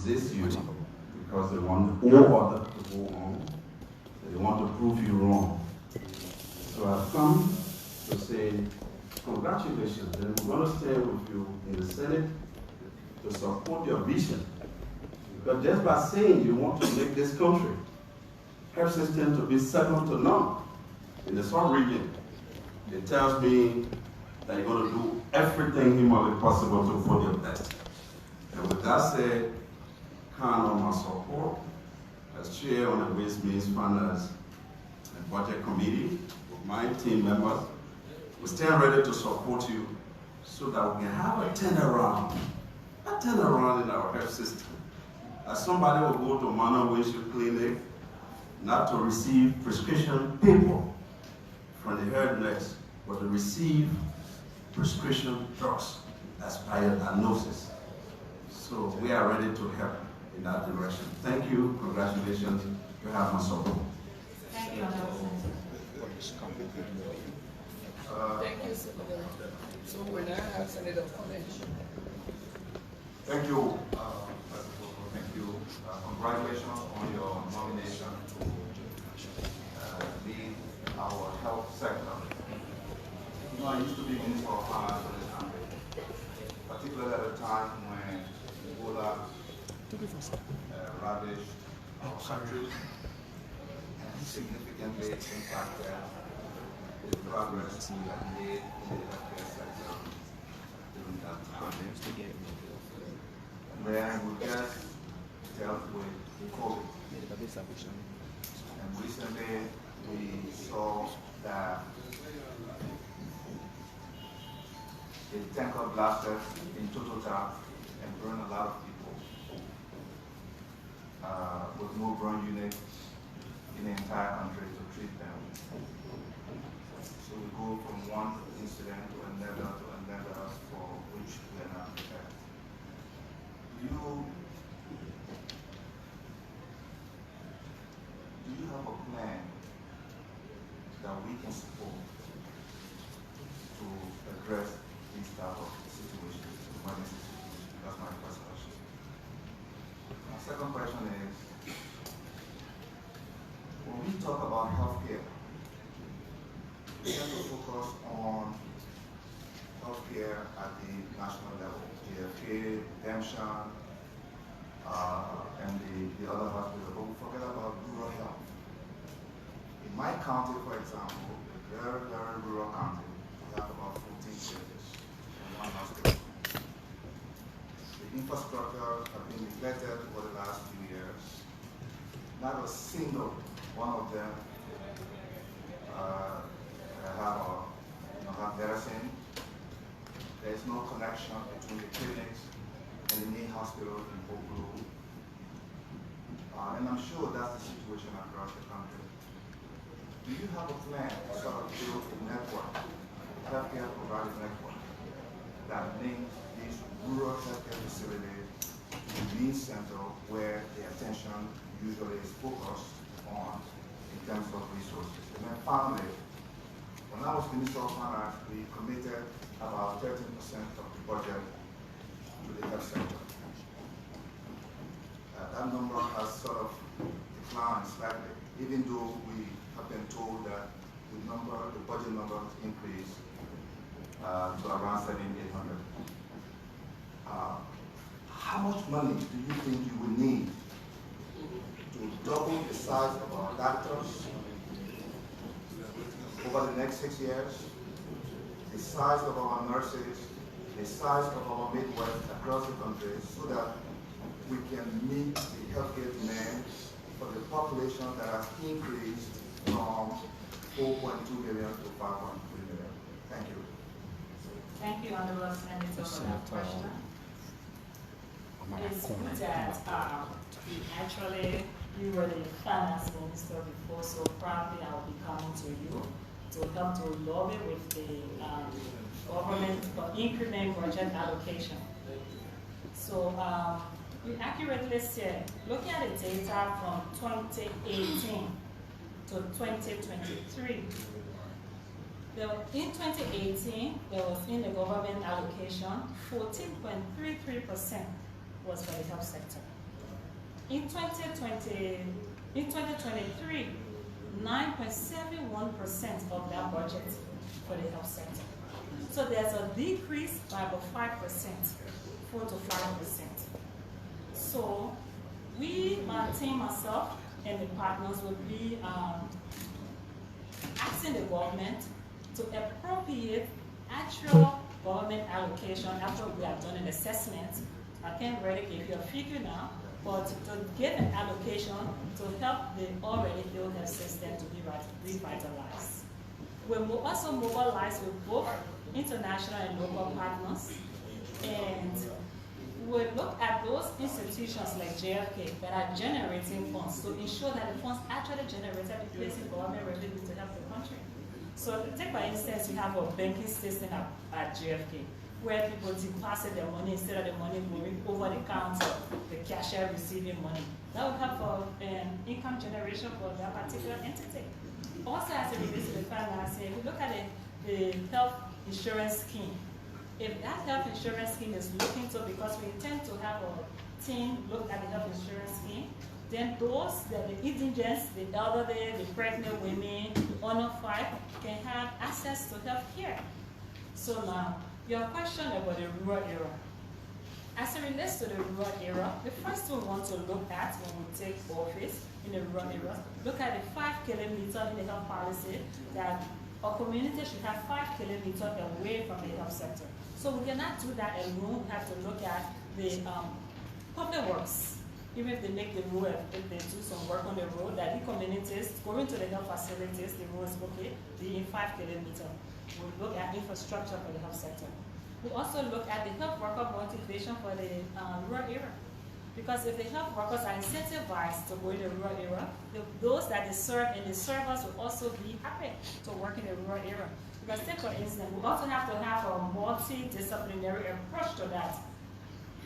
resist you because they want all other to go on. They want to prove you wrong. So I've come to say, congratulations, and we're going to stay with you in the Senate to support your vision. Because just by saying you want to make this country health system to be second to none in the South region, it tells me that you're going to do everything humanly possible to put your best. And with that said, count on my support as chair on the Waste, Means, Finance and Budget Committee with my team members. We stand ready to support you so that we can have a turnaround in our health system. As somebody will go to Monrovia Clinic not to receive prescription paper from the health nurse, but to receive prescription drugs as per your diagnosis. So we are ready to help in that direction. Thank you, congratulations, you have my support. Thank you, Honorable Thank you, Senator. So we now have Senator College. Thank you, thank you. Congratulations on your nomination to lead our health sector. You know, I used to be Minister of Finance in this country, particularly at a time when Ebola ravaged our country and significantly impacted the progress we have made in the healthcare sector during that time. And then we just dealt with COVID. And recently we saw that a tanker blasted in Total and burned a lot of people with no burn unit in the entire country to treat them. So we go from one incident to another for which we are not prepared. Do you have a plan that we can support to address these type of situations, emergency situations? That's my first question. My second question is, when we talk about healthcare, we tend to focus on healthcare at the national level, JFK, Redemption, and the other hospitals, but we forget about rural health. In my county, for example, a very, very rural county, we have about 14 villages and one hospital. The infrastructure has been neglected over the last few years. Not a single one of them have medicine. There is no connection between the clinics and the main hospital in Kpoto. And I'm sure that's the situation across the country. Do you have a plan to sort of build a network, a healthcare provider network, that links these rural healthcare facilities to the main center where the attention usually is focused on in terms of resources? And then finally, when I was Minister of Finance, we committed about 13% of the budget to the health sector. That number has sort of declined slightly, even though we have been told that the budget number has increased to around 7,800. How much money do you think you will need to double the size of our doctors over the next 6 years, the size of our nurses, the size of our midwives across the country, so that we can meet the healthcare demand for the population that has increased from 4.2 million to 5.3 million? Thank you. Thank you, Honorable Senator, for that question. It's good that you were the finance minister before, so probably I'll be coming to you to help to lobby with the government for increment budget allocation. So we accurately said, looking at the data from 2018 to 2023, in 2018, there was in the government allocation, 14.33% was for the health sector. In 2023, 9.71% of that budget for the health sector. So there's a decrease by about 5%, 4 to 5%. So we, my team, myself, and the partners will be asking the government to appropriate actual government allocation after we have done an assessment. I can't really give you a figure now, but to get an allocation to help the already ill health system to be revitalized. We'll also mobilize with both international and local partners, and we'll look at those institutions like JFK that are generating funds to ensure that the funds actually generated be placed in government revenue to help the country. So take for instance, you have a banking system at JFK where people deposit their money instead of the money going over the counter, the cashier receiving money. That will help for income generation for that particular entity. Also, as it relates to the financing, if you look at the health insurance scheme, if that health insurance scheme is looking to, because we intend to have a team look at the health insurance scheme, then those that the indigents, the elderly, the pregnant women, under 5 can have access to health care. So now, your question about the rural area. As it relates to the rural area, the first thing we want to look at when we take office in the rural areas, look at the 5 kilometer in the health policy that a community should have 5 kilometers away from the health sector. So we cannot do that alone. We have to look at the public works. Even if they make the road, if they do some work on the road, that the communities going to the health facilities, the roads, okay, be in 5 kilometers. We look at infrastructure for the health sector. We also look at the health worker motivation for the rural area. Because if the health workers are incentivized to go in the rural area, those that they serve and the servers will also be happy to work in the rural area. Because take for instance, we also have to have a multidisciplinary approach to that.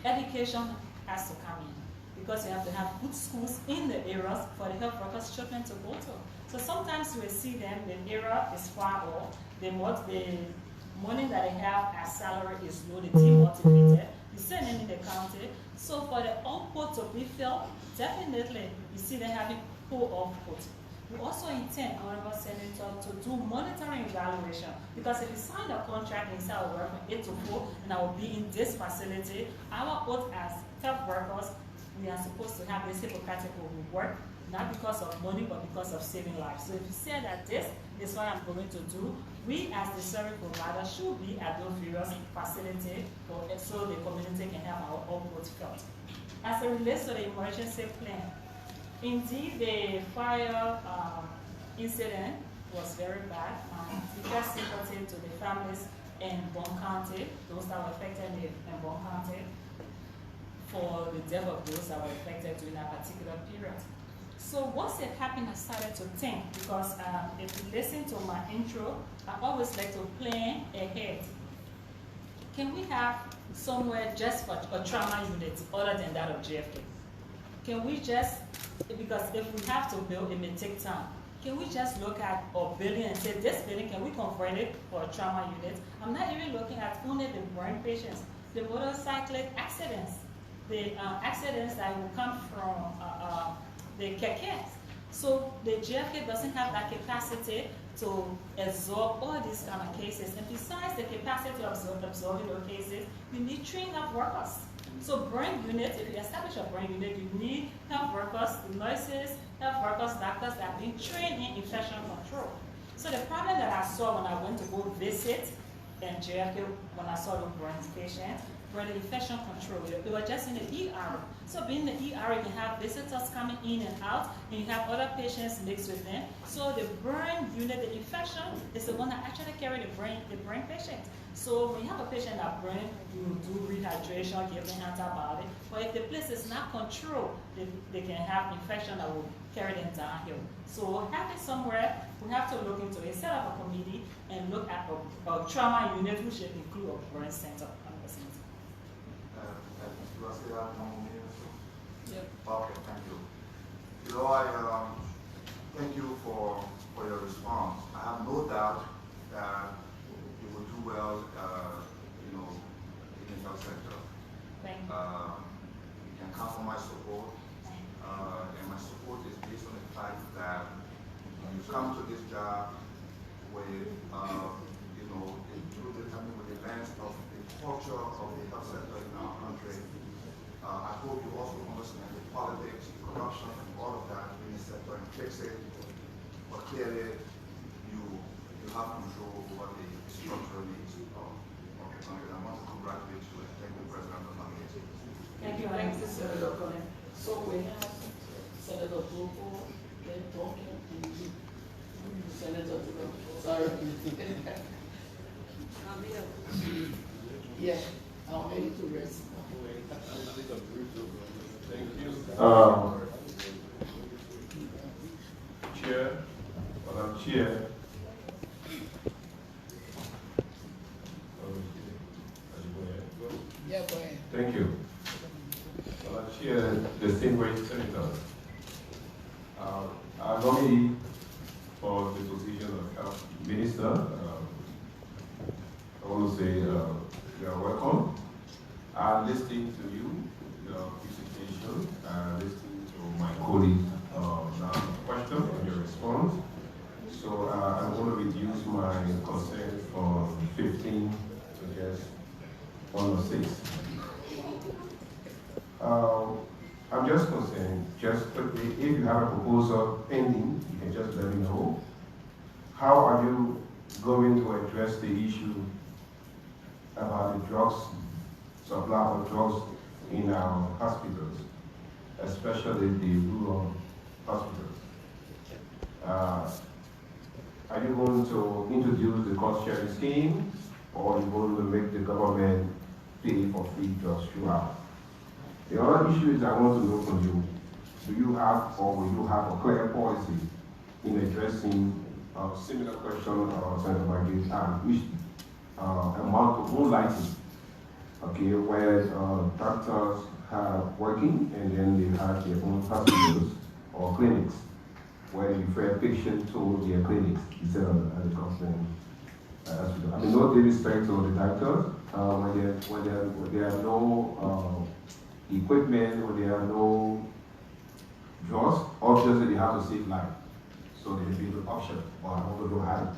Education has to come in. Because you have to have good schools in the areas for the health workers' children to go to. So sometimes we see them, the area is far off, the money that they have as salary is low, the demotivated, you send them in the county. So for the output to be filled, definitely you see them having poor output. We also intend, Honorable Senator, to do monitoring evaluation, because if you sign a contract and say I will work from 8 to 4 and I will be in this facility, our oath as health workers, we are supposed to have this Hippocratic work, not because of money, but because of saving lives. So if you say that this is what I'm going to do, we as the service provider should be at those various facilities so the community can have our output felt. As it relates to the emergency plan, indeed the fire incident was very bad. We just sympathy to the families in Bon County, those that were affected in Bon County, for the death of those that were affected during that particular period. So once it happened, I started to think, because if you listen to my intro, I always like to plan ahead. Can we have somewhere just for a trauma unit other than that of JFK? Can we just, because if we have to build, it may take time. Can we just look at a building and say, this building, can we convert it for a trauma unit? I'm not even looking at only the burn patients, the motorcyclist accidents, the accidents that will come from the kekes. So the JFK doesn't have that capacity to absorb all these kind of cases. And besides the capacity of absorbing those cases, you need trained up workers. So burn units, if you establish a burn unit, you need health workers, nurses, health workers, doctors that have been trained in infection control. So the problem that I saw when I went to go visit in JFK, when I saw the burn patients, were the infection control. They were just in the ER. So being in the ER, you have visitors coming in and out, and you have other patients mixed with them. So the burn unit, the infection, is the one that actually carry the brain patient. So when you have a patient that burn, you do rehydration, give them antibiotic. But if the place is not controlled, they can have infection that will carry them downhill. So having somewhere, we have to look into it, set up a committee, and look at a trauma unit, which should include a burn center. Do I still have 1 more minute? Yep. Okay, thank you. You know, I thank you for your response. I have no doubt that you will do well, you know, in the health sector. Thank you. You can count on my support. based on the fact that you come to this job with, with the lens of the culture of the health sector in our country. I hope you also understand the politics, corruption, and all of that in the sector and fix it. But clearly, you have control over the structural needs of the country. I want to congratulate you and thank the President for nominating. Thank you, Senator Colin. So we have Senator Bobo, then talking, and you. Senator Bobo. Sorry. Yeah, I'm ready to rest. Thank you. Chair, Madam Chair. Yeah, go ahead. Thank you. Madam Chair, distinguished senators. Our nominee for the position of Health Minister, I want to say you are welcome. I'm listening to you, your presentation, listening to my colleague question and your response. So I'm going to reduce my consent from 15 to just 1 or 6. I'm just concerned, if you have a proposal pending, you can just let me know. How are you going to address the issue about the drugs, supply of drugs in our hospitals, especially the rural hospitals? Are you going to introduce the cost sharing scheme, or are you going to make the government pay for free drugs throughout? The other issue is I want to know from you, do you have or will you have a clear policy in addressing a similar question Senator Margaret which amount to moonlighting, okay, where doctors are working and then they have their own hospitals or clinics where they refer patients to their clinics instead of the government hospital. I mean, no disrespect to the doctors, when there are no equipment, when there are no drugs, obviously they have to save life. So they give an option, or I want to know how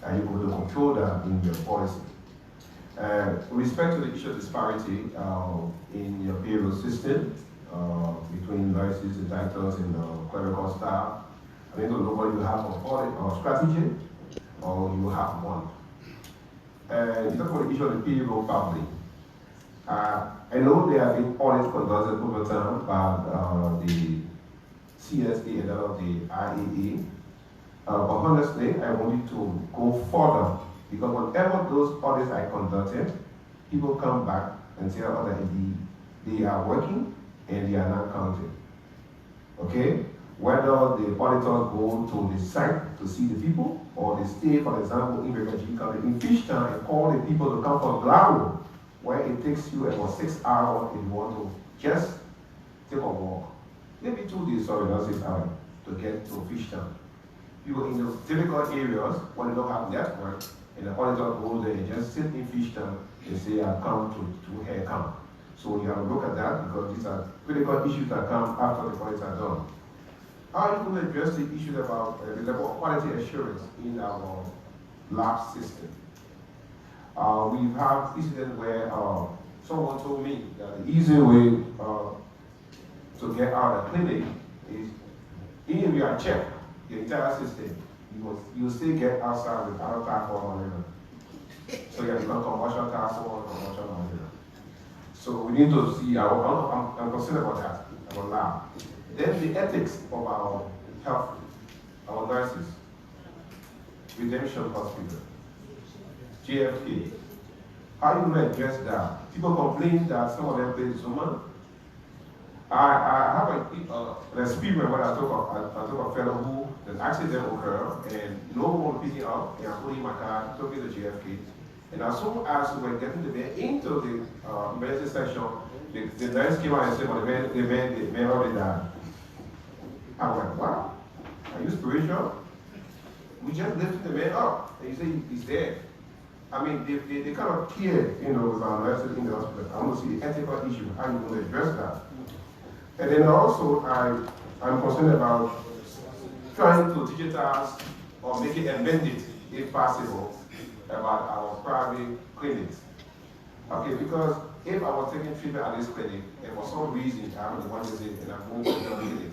are you going to control that in your policy. With respect to the issue of disparity in your payroll system between nurses, the doctors, and the clerical staff, I don't know whether you have an audit or strategy, or you have one. You talk about the issue of the payroll public. I know there have been audits conducted over time by the CSA and the IAA. But honestly, I wanted to go further because whenever those audits are conducted, people come back and tell us that they are working and they are not counted. Okay? Whether the auditors go to the site to see the people, or they stay, for example, in refugee country in Fishtown and call the people to come from Glaro, where it takes you about 6 hours if you want to just take a walk. Maybe 2 days, sorry, not 6 hours, to get to Fishtown. People in those difficult areas, when they don't have network, and the auditor goes there and just sit in Fishtown and say, I've come to hair count. So you have to look at that because these are critical issues that come after the audits are done. How are you going to address the issue about the level of quality assurance in our lab system? We have incidents where someone told me that the easy way to get out of the clinic is, even if you are checked, the entire system, you still get outside without typhoid malaria. So you have become commercial typhoid or commercial malaria. So we need to see, I'm concerned about that, about lab. Then the ethics of our health, our nurses, Redemption Hospital, JFK. How are you going to address that? People complain that some of them play Zuma. I have an experience when I took a fellow who an accident occurred and no one picked it up, and I put in my car, took it to JFK. And as soon as we were getting the man into the emergency section, the nurse came out and said, well, the man already died. I was like, wow, are you spiritual? We just lifted the man up, and you say he's dead. I mean, they kind of care, with our nurses in the hospital. I want to see the ethical issue, how you going to address that. And then also, I'm concerned about trying to digitize or make it amended, if possible, about our private clinics. Okay, because if I was taking treatment at this clinic, and for some reason I'm the one visit and I'm moving to another clinic,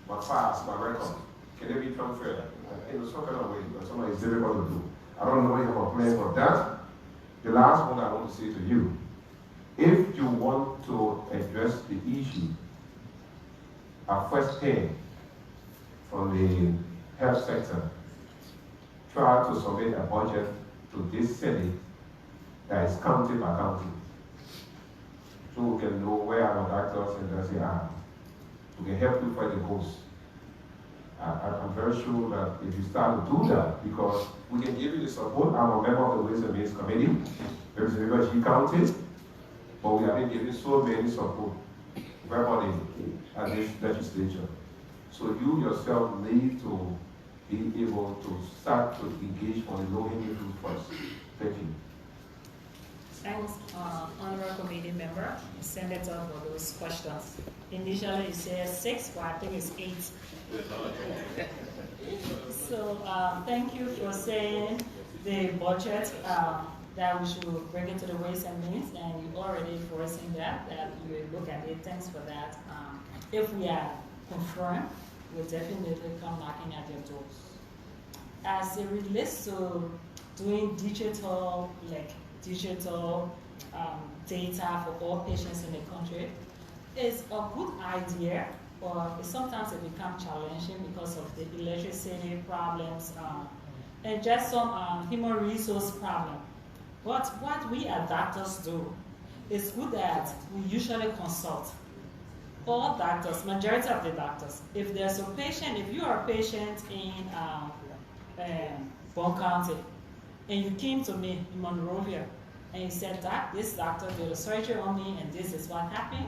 my files, my records, can they be transferred? In some kind of way, because something is difficult to do. I don't know if you have a plan for that. The last one I want to say to you, if you want to address the issue at first hand from the health sector, try to submit a budget to this city that is county by county. So we can know where our doctors and nurses are. We can help you fight the ghost. I'm very sure that if you start to do that, because we can give you the support, I'm a member of the Ways and Means Committee, there's a member G County, but we have been giving so many support verbally at this legislature. So you yourself need to be able to start to engage on the low-hanging fruit first. Thank you. Thanks, honorable committee member, Senator, for those questions. Initially, it says 6, but I think it's 8. So, thank you for saying the budget that we should bring it to the Ways and Means, and you already foreseen that you will look at it. Thanks for that. If we are confirmed, we'll definitely come knocking at your doors. As it relates to doing digital data for all patients in the country, is a good idea, or sometimes it becomes challenging because of the electricity problems and just some human resource problem. But what we as doctors do is good that we usually consult all doctors, majority of the doctors. If there's a patient, if you are a patient in Bon County, and you came to me in Monrovia, and you said, Doc, this doctor did a surgery on me, and this is what happened,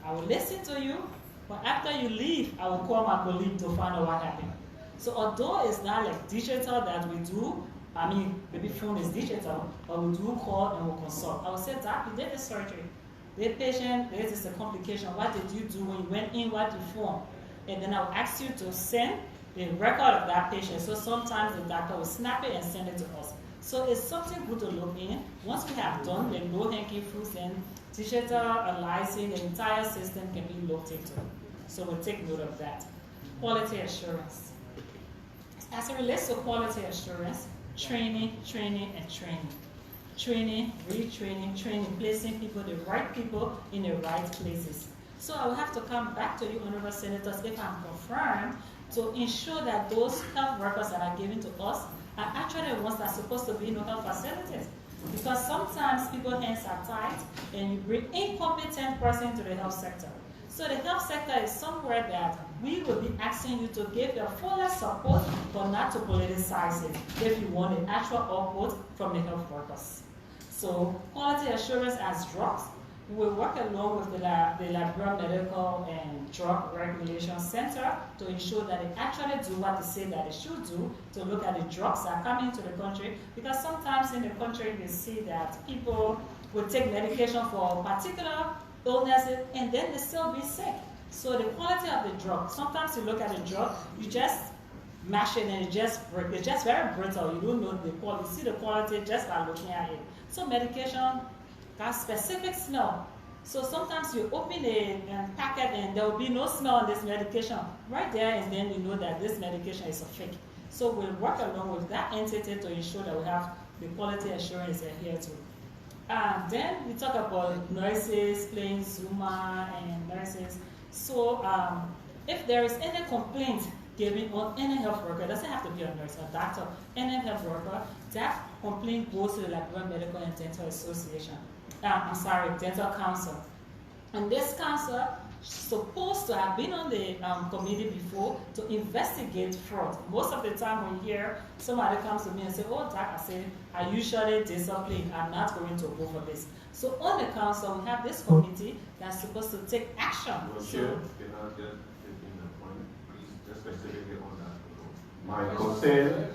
I will listen to you, but after you leave, I will call my colleague to find out what happened. So although it's not like digital that we do, I mean, maybe phone is digital, but we do call and we'll consult. I will say, Doc, you did the surgery. The patient, this is a complication. What did you do when you went in? What did you form? And then I'll ask you to send the record of that patient. So sometimes the doctor will snap it and send it to us. So it's something good to look in. Once we have done the low-hanging fruits, then digitalizing the entire system can be looked into. So we'll take note of that. Quality assurance. As it relates to quality assurance, training, and training. Training, retraining, training, placing people, the right people in the right places. So I will have to come back to you, honorable senators, if I'm confirmed, to ensure that those health workers that are given to us are actually the ones that are supposed to be in the health facilities. Because sometimes people's hands are tied and you bring incompetent person to the health sector. So the health sector is somewhere that we will be asking you to give your fullest support, but not to politicize it if you want the actual output from the health workers. So quality assurance as drugs, we will work along with the Liberia Medical and Drug Regulation Center to ensure that they actually do what they say that they should do, to look at the drugs that are coming to the country, because sometimes in the country you see that people will take medication for particular illnesses and then they still be sick. So the quality of the drug, sometimes you look at the drug, you just mash it and it's just very brittle. You don't know the quality. You see the quality just by looking at it. So medication got specific smell. So sometimes you open a packet and there will be no smell on this medication right there, and then you know that this medication is a fake. So we'll work along with that entity to ensure that we have the quality assurance adhered to. And then we talk about nurses playing Zuma and nurses. So if there is any complaint given on any health worker, it doesn't have to be a nurse, a doctor, any health worker, that complaint goes to the Liberia Medical and Dental Association. Dental Council. And this council is supposed to have been on the committee before to investigate fraud. Most of the time when you hear somebody comes to me and say, oh, Doc, I say, I usually discipline, I'm not going to go for this. So on the council, we have this committee that's supposed to take action. My concern,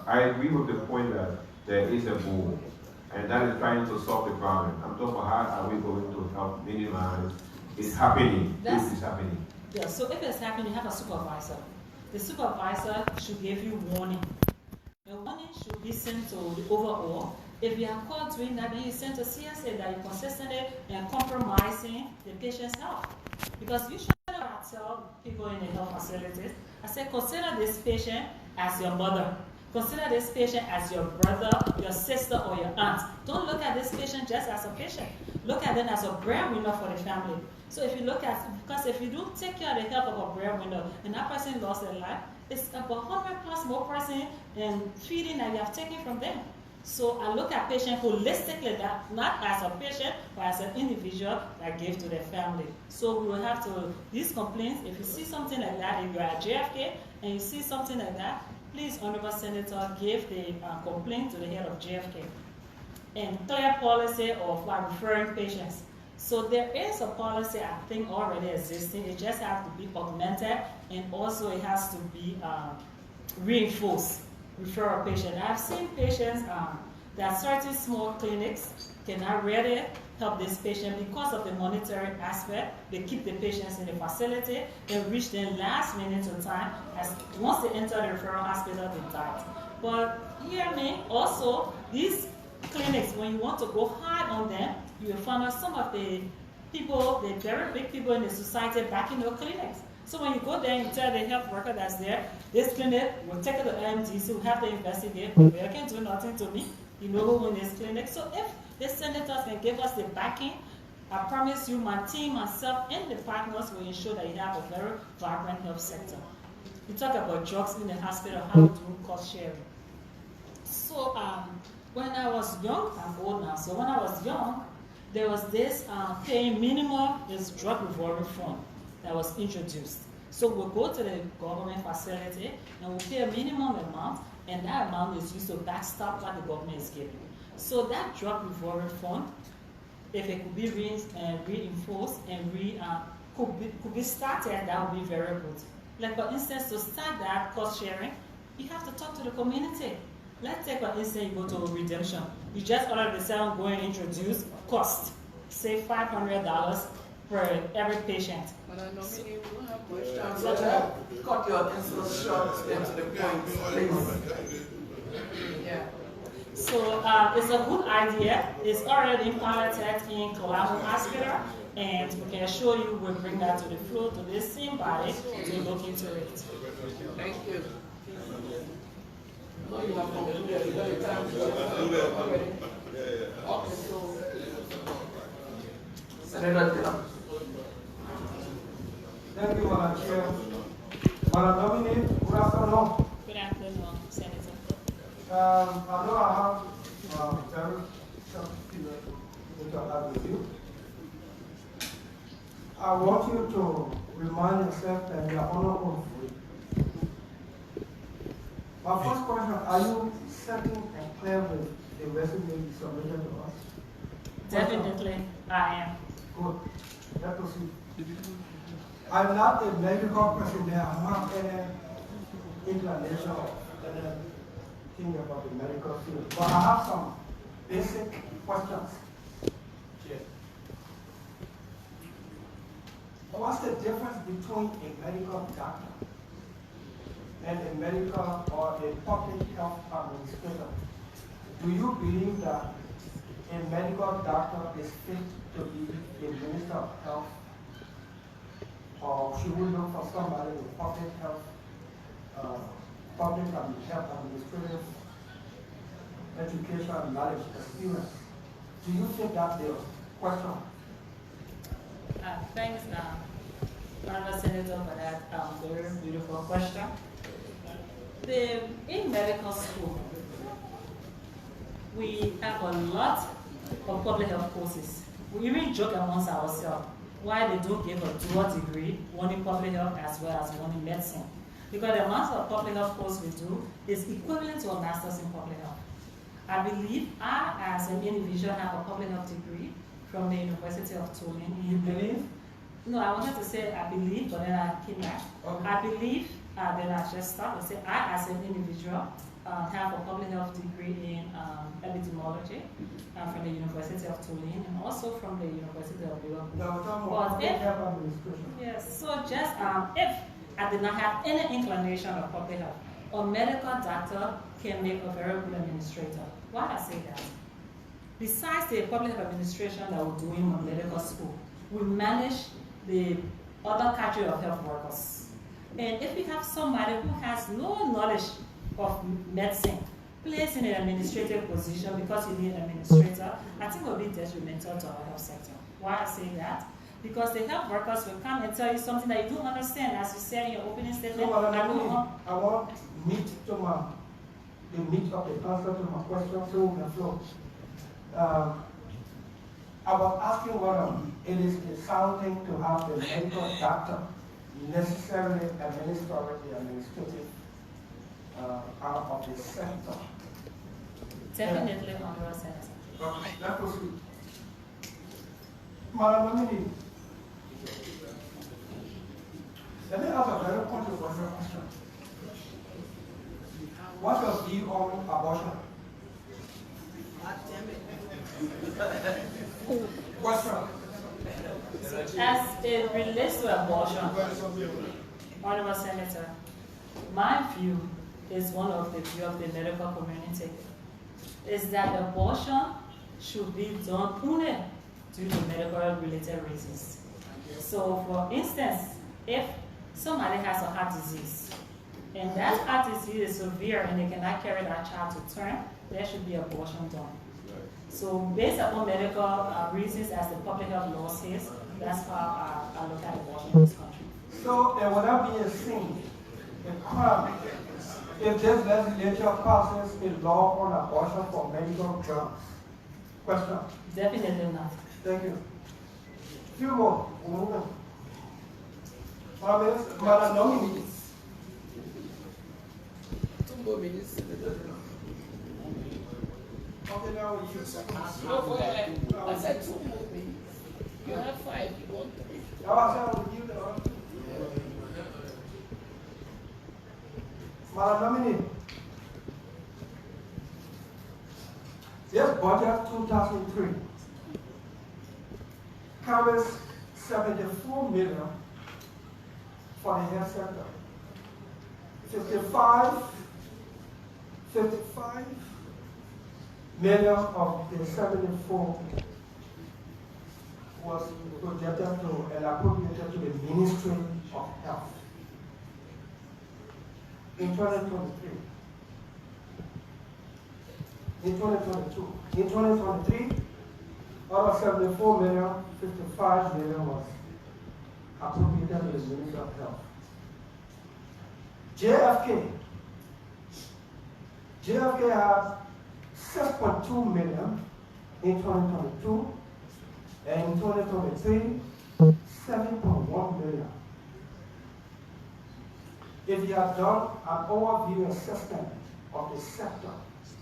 I agree with the point that there is a goal, and that is trying to solve the problem. I'm talking about how are we going to help minimize it's happening. This is happening. Yeah, so if it's happening, you have a supervisor. The supervisor should give you warning. The warning should be sent to the overall. If you are caught doing that, then you send to CSA that you're consistently compromising the patient's health. Because usually I tell people in the health facilities, I say, consider this patient as your mother. Consider this patient as your brother, your sister, or your aunt. Don't look at this patient just as a patient. Look at them as a breadwinner for the family. So if you look at, because if you don't take care of the health of a breadwinner and that person lost their life, it's about 100 plus more person and feeding that you have taken from them. So I look at patient holistically, not as a patient, but as an individual that gave to their family. So we will have to, these complaints, if you see something like that, if you are at JFK and you see something like that, please, Honorable Senator, give the complaint to the head of JFK. And clear policy of referring patients. So there is a policy, I think, already existing. It just has to be augmented, and also it has to be reinforced. Refer a patient. I've seen patients that certain small clinics cannot really help this patient because of the monitoring aspect. They keep the patients in the facility and reach them last minute of time. As once they enter the referral hospital, they die. But hear me, also these clinics, when you want to go hard on them, you will find out some of the people, the very big people in the society back in your clinics. So when you go there and you tell the health worker that's there, this clinic will take it to MTC, will have to investigate, they can't do nothing to me. You know who in this clinic. So if the senators can give us the backing, I promise you, my team, myself, and the partners will ensure that you have a very vibrant health sector. You talk about drugs in the hospital, how to do cost sharing. So when I was young, I'm old now, so when I was young, there was this paying minimum, this drug revolving fund that was introduced. So we'll go to the government facility and we'll pay a minimum amount, and that amount is used to backstop what the government is giving. So that drug revolving fund, if it could be reinforced and could be started, that would be very good. Like for instance, to start that cost sharing, you have to talk to the community. Let's take for instance, you go to redemption. You just order the cell, go and introduce cost. Say $500 for every patient. But I know we don't have much time, so cut your answers short and to the point, please. Yeah. So it's a good idea. It's already piloted in Colombo Hospital, and we can assure you we'll bring that to the floor to this same body to look into it. Thank you. No, you have concluded. You got your time to already. Okay, so Senator Dr. Thank you, Madam Chair. Madam Dominic, good afternoon. Good afternoon, Senator. I know I have very short period to interact with you. I want you to remind yourself that you are honorable. My first question, are you certain and clear with the resume you submitted to us? Definitely, I am. Good. Let us see. I'm not a medical person there. I don't have any inclination or anything about the medical field. But I have some basic questions. What's the difference between a medical doctor and a medical or a public health administrator? Do you believe that a medical doctor is fit to be a minister of health? Or should we look for somebody with public health administrative education and knowledge experience? Do you think that's the question? Thanks, Honorable Senator, for that very beautiful question. In medical school, we have a lot of public health courses. We even joke amongst ourselves why they don't give a dual degree, one in public health as well as one in medicine. Because the amount of public health course we do is equivalent to a master's in public health. I believe I, as an individual, have a public health degree from the University of Turin. You believe? No, I wanted to say I believe, but then I came back. Okay. I believe, then I just stopped and say I, as an individual, have a public health degree in epidemiology from the University of Tulane and also from the University of Liverpool. But if, yes, so just if I did not have any inclination of public health, a medical doctor can make a very good administrator. Why I say that? Besides the public health administration that we're doing in medical school, we manage the other category of health workers. And if we have somebody who has no knowledge of medicine, placed in an administrative position because you need an administrator, I think it will be detrimental to our health sector. Why I say that? Because the health workers will come and tell you something that you don't understand, as you said in your opening statement. I want meat to the meat of the answer to my question through the flow. I was asking whether it is a sound thing to have the medical doctor necessarily administer the administrative out of the sector. Definitely, Honorable Senator. Okay, let's proceed. Madam Lamini, let me ask a very controversial question. What's your view on abortion? Question. As it relates to abortion, Honorable Senator, my view is one of the view of the medical community, is that abortion should be done only due to medical related reasons. So for instance, if somebody has a heart disease, and that heart disease is severe and they cannot carry that child to term, there should be abortion done. So based upon medical reasons, as the public health law says, that's how I look at abortion in this country. So there would not be a sin, a crime, if this legislature passes a law on abortion for medical grounds. Question. Definitely not. Thank you. Few more. Madam Nominee. 2 more minutes. Okay, now you. No, go ahead. I said 2 more minutes. You have 5, you want 3. Now I said you the Madam Nominee. This budget 2003 covers 74 million for the health sector. 55 million of the 74 was projected to and appropriated to the Ministry of Health. In 2023, in 2022, in 2023, out of 74 million, 55 million was appropriated to the Ministry of Health. JFK had 6.2 million in 2022, and in 2023, 7.1 million. If you have done an overview assessment of the sector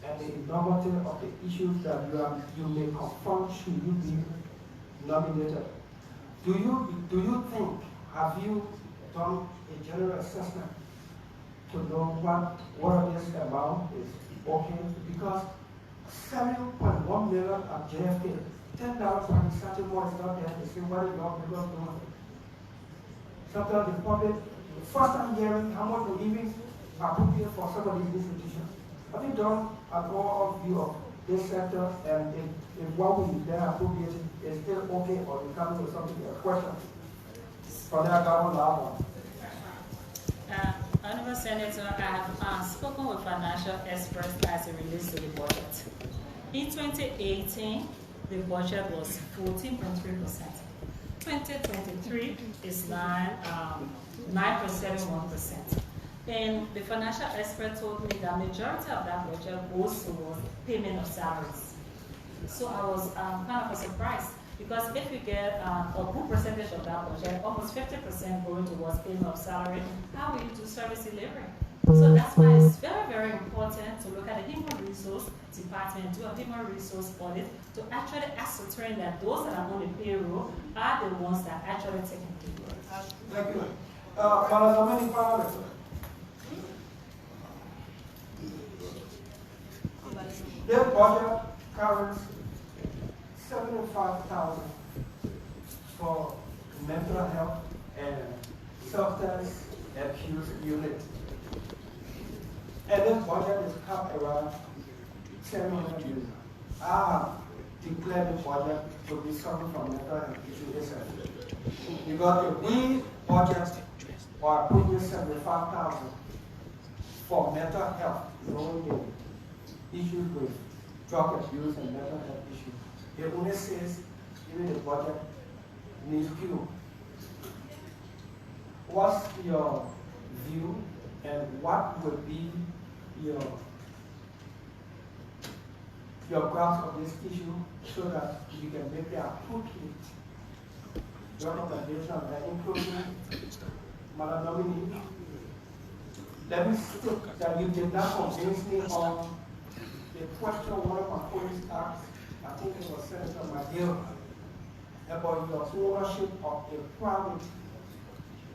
and the enormity of the issues that you may confront should you be nominated, do you think, have you done a general assessment to know what this amount is okay? Because 7.1 million at JFK, $10 for something more is not there. They say, what is your because doing? Sometimes the public, first time hearing how much we even appropriate for some of these institutions. Have you done an overview of this sector, and if what we then appropriated is still okay, or you come with something a question from that government level? Honorable Senator, I have spoken with financial experts as it relates to the budget. In 2018, the budget was 14.3%. 2023 is 9.71%. And the financial expert told me that majority of that budget goes towards payment of salaries. So I was kind of surprised, because if you get a good percentage of that budget, almost 50% going towards payment of salary, how will you do service delivery? So that's why it's very, very important to look at the human resource department, do a human resource audit to actually ascertain that those that are on the payroll are the ones that are actually taking payroll. Thank you. Madam Nominee, Their budget covers 75,000 for mental health and substance abuse unit. And this budget is capped around 10 million. I have declared the budget to be suffering from mental health issues. Because if we budget or approving 75,000 for mental health, knowing the issues with drug abuse and mental health issues, it only says even the budget needs cure. What's your view and what would be your grasp of this issue so that you can make the appropriate recommendation and including Madam Nominee? Let me state that you did not convince me on the question one of my colleagues asked, I think it was Senator McGill, about your ownership of a private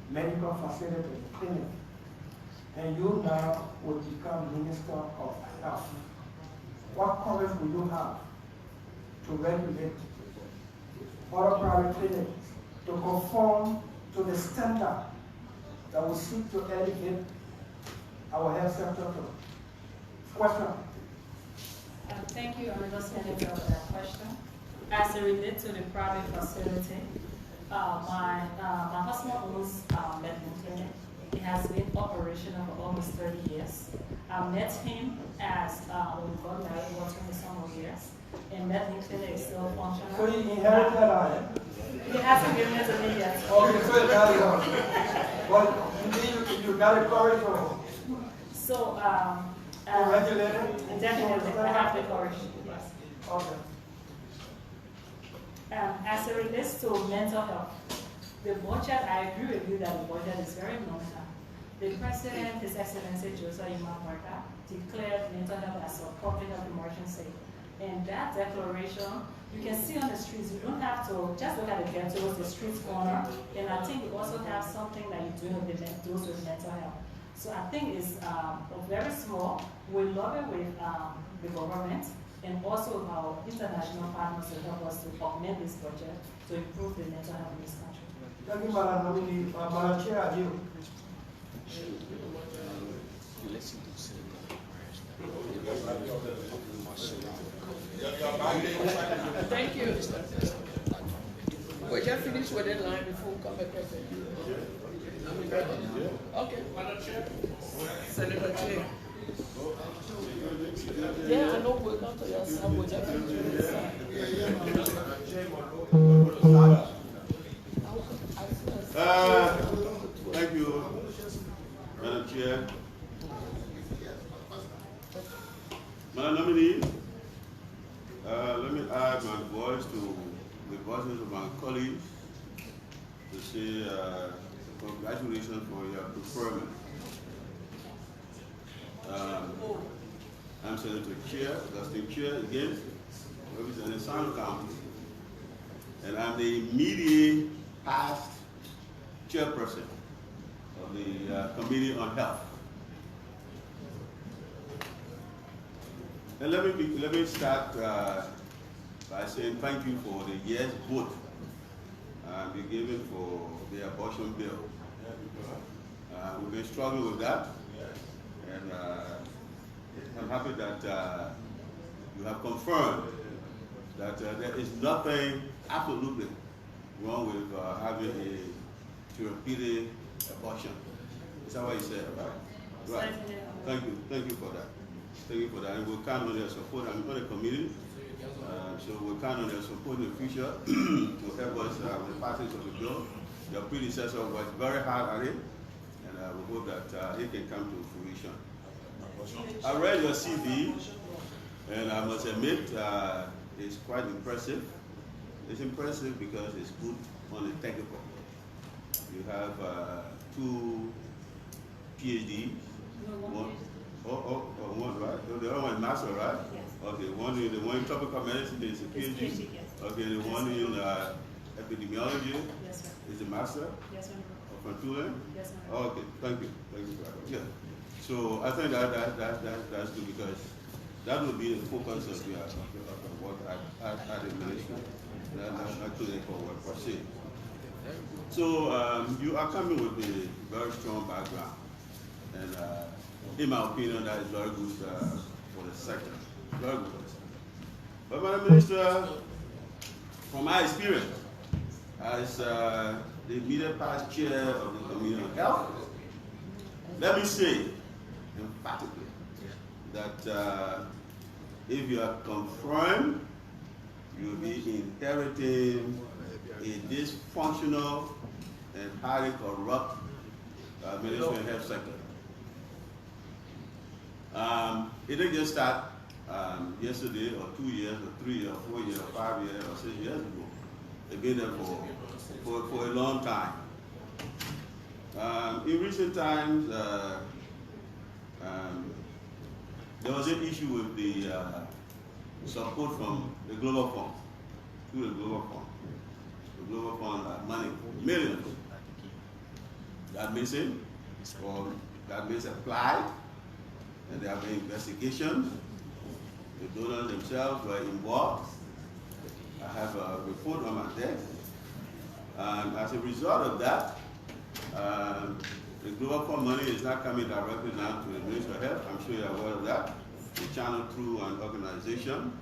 medical facility, clinic, and you now will become Minister of Health. What courage will you have to regulate other private clinics to conform to the standard that will seek to elevate our health sector to? Question. Thank you, Honorable Senator, for that question. As it relates to the private facility, my husband owns medical clinic. He has been operational for almost 30 years. I met him as when we got married about 20-some years, and medical clinic is still functional. So you inherited that, He hasn't given it to me yet. Okay, so you got it. But you got it courage for So, regulate it? definitely, I have the courage, yes. Okay. As it relates to mental health, the budget, I agree with you that the budget is very nominal. The President, His Excellency Joseph Imamarka, declared mental health as a public health emergency. And that declaration, you can see on the streets, you don't have to just look at the ghettos, the streets corner, and I think you also have something that you do with those with mental health. So I think it's very small. We love it with the government and also our international partners to help us to augment this budget to improve the mental health in this country. Thank you, Madam Nominee. Madam Chair, are you? Thank you. We just finished with the line before we come back. Okay. Madam Chair. Senator Chair. Yeah, I know we'll come to your side. We'll just finish with this side. Thank you, Madam Chair. Madam Nominee, let me add my voice to the voices of my colleagues to say congratulations for your preferment. I'm Senator Chair, Dustin Chair again, representing San County, and I'm the immediate past chairperson of the Committee on Health. And let me start by saying thank you for the yes vote you given for the abortion bill. We've been struggling with that, and I'm happy that you have confirmed that there is nothing absolutely wrong with having a therapeutic abortion. Is that what you said, right? Right. Thank you for that. Thank you for that. And we'll count on your support. I'm on the committee, so we'll count on your support in the future to help us with the passage of the bill. Your predecessor worked very hard at it, and we hope that it can come to fruition. I read your CV, and I must admit it's quite impressive. It's impressive because it's good on the technical. You have 2 PhDs. One, right? The other one is master, right? Yes. Okay, the one in tropical medicine is a PhD. PhD, yes. Okay, the one in epidemiology Yes, sir. is a master. Yes, sir. From Tulane? Yes, sir. Okay, thank you for that. Yeah. So I think that's good because That will be the focus of what I the ministry. Not today for what per se. So you are coming with a very strong background, and in my opinion, that is very good for the sector. Very good. But Madam Minister, from my experience as the immediate past chair of the Committee on Health, let me say emphatically that if you are confirmed, you'll be inheriting a dysfunctional and highly corrupt Ministry of Health sector. It didn't just start yesterday or 2 years or 3 or 4 years or 5 years or 6 years ago. They've been there for a long time. In recent times, there was an issue with the support from the Global Fund, through the Global Fund. The Global Fund money, millions, got missing, or got misapplied, and there have been investigations. The donors themselves were involved. I have a report on my desk. As a result of that, the Global Fund money is not coming directly now to the Minister of Health. I'm sure you're aware of that. It's channeled through an organization.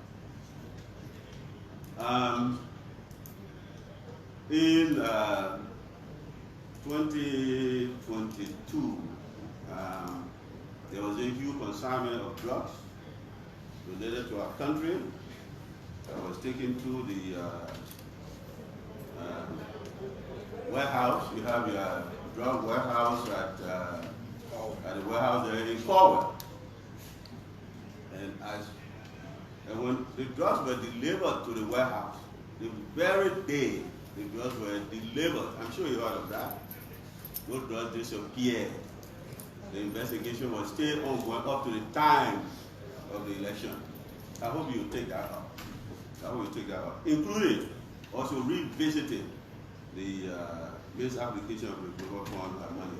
In 2022, there was a huge consignment of drugs related to our country that was taken to the warehouse. You have your drug warehouse at the warehouse there in Forward. And when the drugs were delivered to the warehouse, the very day the drugs were delivered, I'm sure you heard of that, those drugs disappeared. The investigation was still ongoing up to the time of the election. I hope you take that up. I hope you take that up. Including also revisiting the base application of the Global Fund money.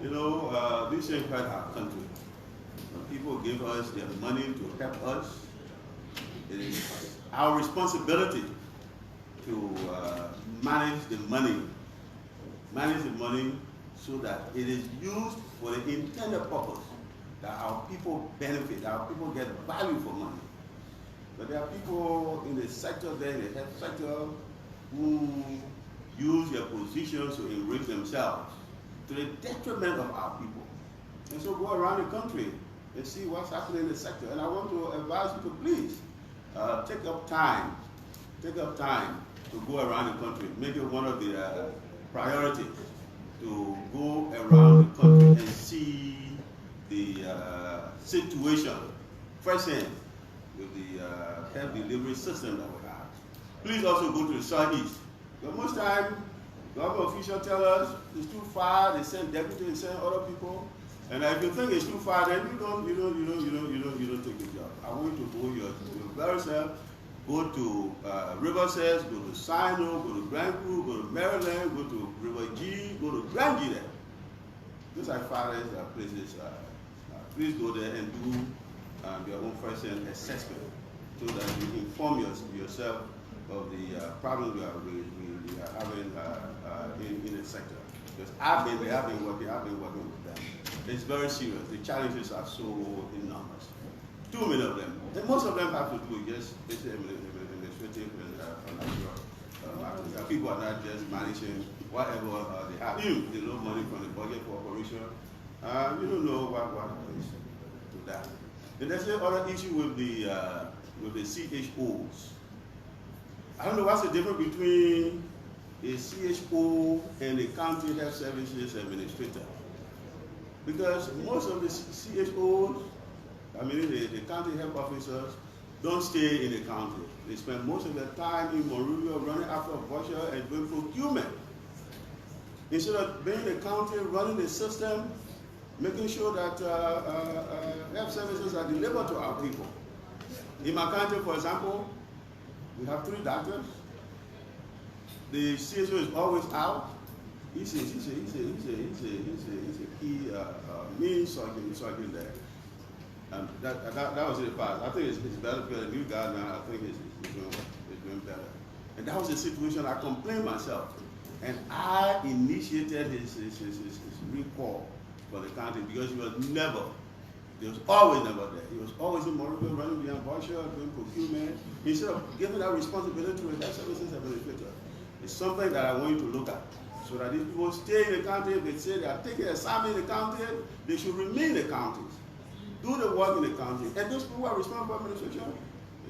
You know, this thing hurt our country. When people give us their money to help us, it is our responsibility to manage the money so that it is used for the intended purpose, that our people benefit, that our people get value for money. But there are people in the sector there, in the health sector, who use their positions to enrich themselves to the detriment of our people. And so go around the country and see what's happening in the sector. And I want to advise you to please take up time to go around the country. Make it one of the priorities to go around the country and see the situation firsthand with the health delivery system that we have. Please also go to the Southeast. But most time, government officials tell us it's too far. They send deputies, they send other people. And if you think it's too far, then you don't take the job. I want you to go your very self. Go to Riverside, go to Sino, go to Grand Crew, go to Maryland, go to River G, go to Grand G there. Those are farthest places. Please go there and do your own first-hand assessment so that you inform yourself of the problems we are having in the sector. Because I've been working with them. It's very serious. The challenges are so enormous. Too many of them. And most of them have to do with just administrative and natural. People are not just managing whatever they have. They love money from the budget for operation. You don't know what is to that. And there's another issue with the CHOs. I don't know what's the difference between a CHO and a county health services administrator. Because most of the CHOs, I mean the county health officers, don't stay in the county. They spend most of their time in Monrovia running after a voucher and doing procurement. Instead of being in the county, running the system, making sure that health services are delivered to our people. In my county, for example, we have 3 doctors. The CSO is always out. He's a key main surgeon there. That was in the past. I think it's better because the new guy now, I think is doing better. And that was a situation I complained myself. And I initiated his recall for the county because he was always never there. He was always in Monrovia running behind Barsha, doing procurement. Instead of giving that responsibility to a health services administrator, it's something that I want you to look at. So that if people stay in the county, if they say they are taking an assignment in the county, they should remain in the counties. Do the work in the county. And those people who are responsible for administration,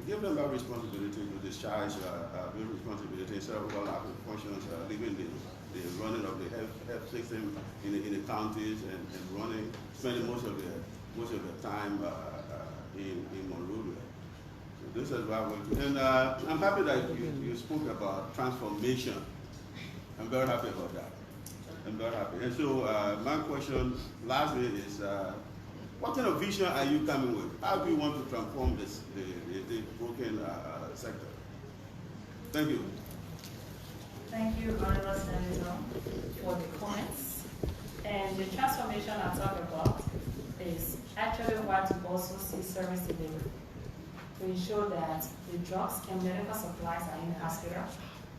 give them that responsibility to discharge their responsibility instead of overlapping functions, leaving the running of the health system in the counties and spending most of the time in Monrovia. So this is why we're doing. And I'm happy that you spoke about transformation. I'm very happy about that. I'm very happy. And so my question lastly is, what kind of vision are you coming with? How do you want to transform the broken sector? Thank you. Thank you, Honorable Senator, for the comments. And the transformation I talk about is actually what to also see service delivery to ensure that the drugs and medical supplies are in the hospital.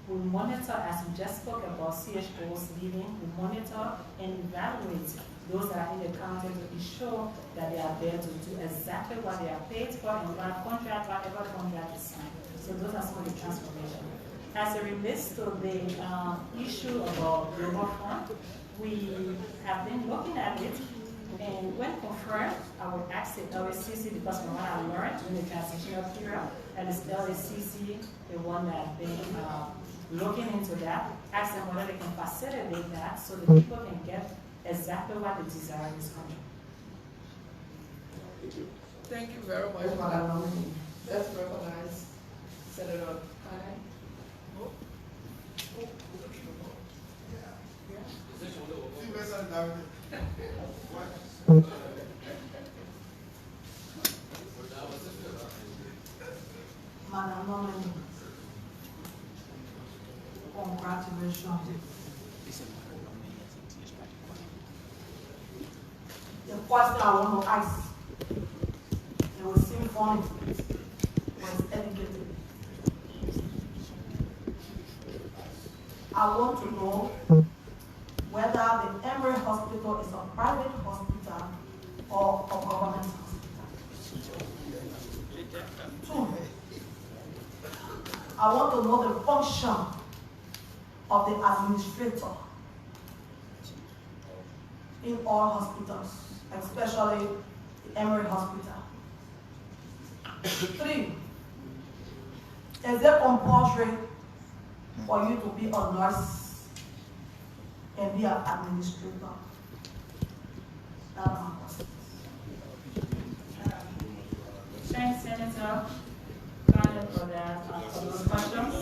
We monitor, as we just spoke about CHOs leaving, we monitor and evaluate those that are in the county to ensure that they are there to do exactly what they are paid for and what contract, whatever contract is signed. So those are some of the transformation. As it relates to the issue about global fund, we have been looking at it, and when confirmed, I would ask the LACC, because from what I learned during the transitional period, and it's LACC, the one that been looking into that, ask them whether they can facilitate that so the people can get exactly what they desire in this country. Thank you. Thank you very much for that nominee. Let's recognize Senator Kane. Madam Nominee, congratulations. The question I want to ask, it will seem funny, but it's educated. I want to know whether the Emory Hospital is a private hospital or a government hospital. 2, I want to know the function of the administrator in all hospitals, especially the Emory Hospital. 3, is it compulsory for you to be a nurse and be an administrator? That's my question. Thanks, Senator Carter, for those questions.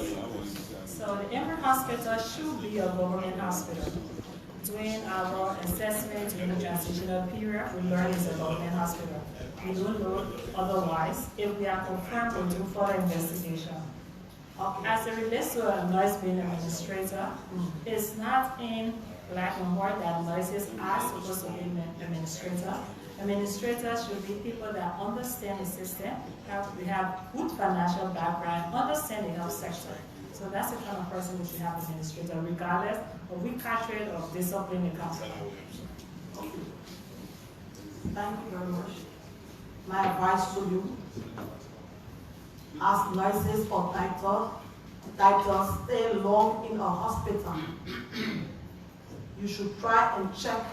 So the Emory Hospital should be a government hospital. During our assessment during the transitional period, we learned it's a government hospital. We don't know otherwise. If we are confirmed, we'll do further investigation. As it relates to a nurse being an administrator, it's not in black and white that nurses are supposed to be an administrator. Administrators should be people that understand the system, we have good financial background, understand the health sector. So that's the kind of person we should have as administrator, regardless of which country or discipline it comes from. Thank you very much. My advice to you, as nurses or doctors stay long in a hospital, you should try and check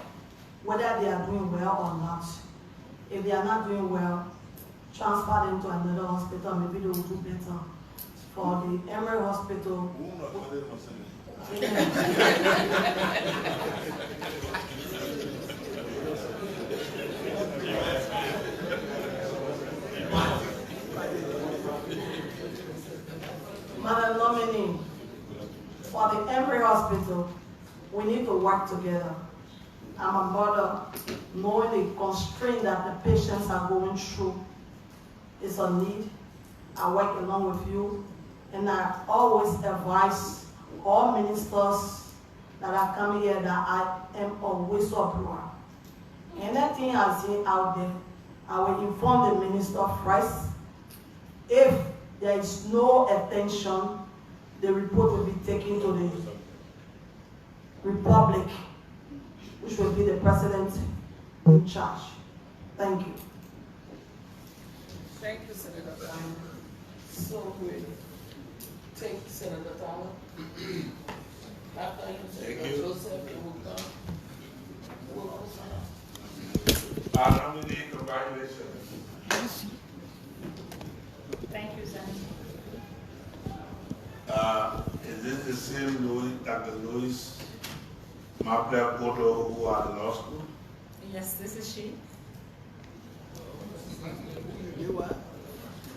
whether they are doing well or not. If they are not doing well, transfer them to another hospital, maybe they will do better. For the Emory Hospital, Madam Nominee, for the Emory Hospital, we need to work together. I'm a mother, knowing the constraint that the patients are going through is a need. I work along with you, and I always advise all ministers that are coming here that I am a whistleblower. Anything I see out there, I will inform the Minister first. If there is no attention, the report will be taken to the Republic, which will be the President in charge. Thank you. Thank you, Senator Tyler. So we take Senator Tyler. After him, Senator Joseph, it will come. We'll also I nominate congratulations. Thank you, Senator. Is this the same Louis, Dr. Louis Mapler Kpoto who are in law school? Yes, this is she. You are?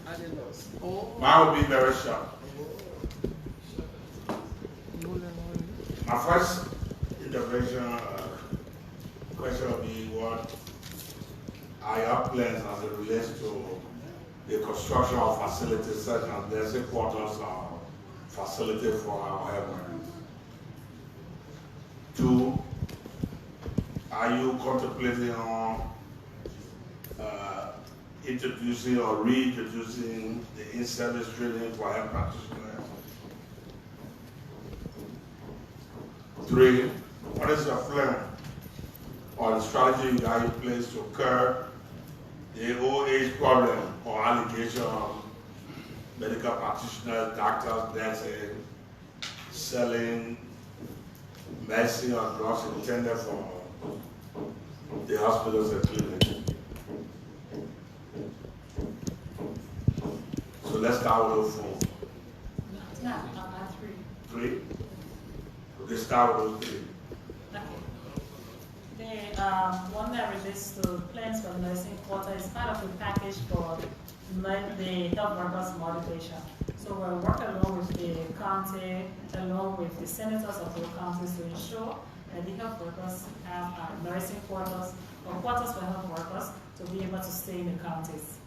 I didn't know. Oh. Mine will be very short. My first intervention question will be what are your plans as it relates to the construction of facilities such as nursing quarters or facility for our health workers? 2, are you contemplating on introducing or reintroducing the in-service training for health practitioners? 3, what is your plan or the strategy you have in place to curb the old age problem or allegation of medical practitioners, doctors, dancing, selling medicine or drugs intended for the hospitals and clinics? So let's start with 4. No, I'm at 3. 3? Okay, start with 3. Okay. The one that relates to plans for the nursing quarter is part of the package for the health workers motivation. So we're working along with the county, along with the senators of the counties to ensure that the health workers have nursing quarters or quarters for health workers to be able to stay in the counties.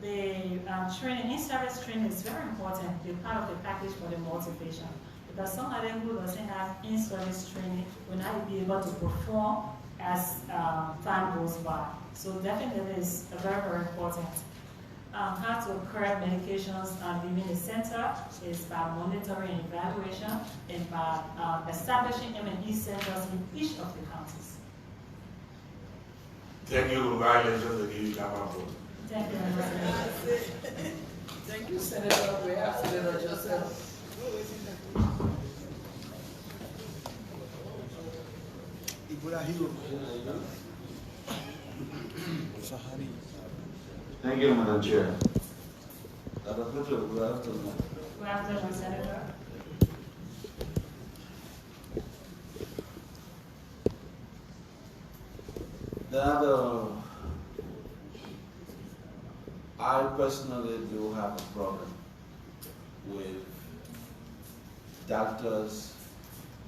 The training, in-service training is very important, a part of the package for the motivation. Because somebody who doesn't have in-service training will not be able to perform as time goes by. So definitely is very, very important. How to curb medications leaving the center is by monitoring and evaluation and by establishing M&E centers in each of the counties. Thank you, congratulations again, Kpoto. Thank you, Senator. Thank you, Senator. We have Senator Joseph. Thank you, Madam Chair. Good afternoon, Senator. I personally do have a problem with doctors.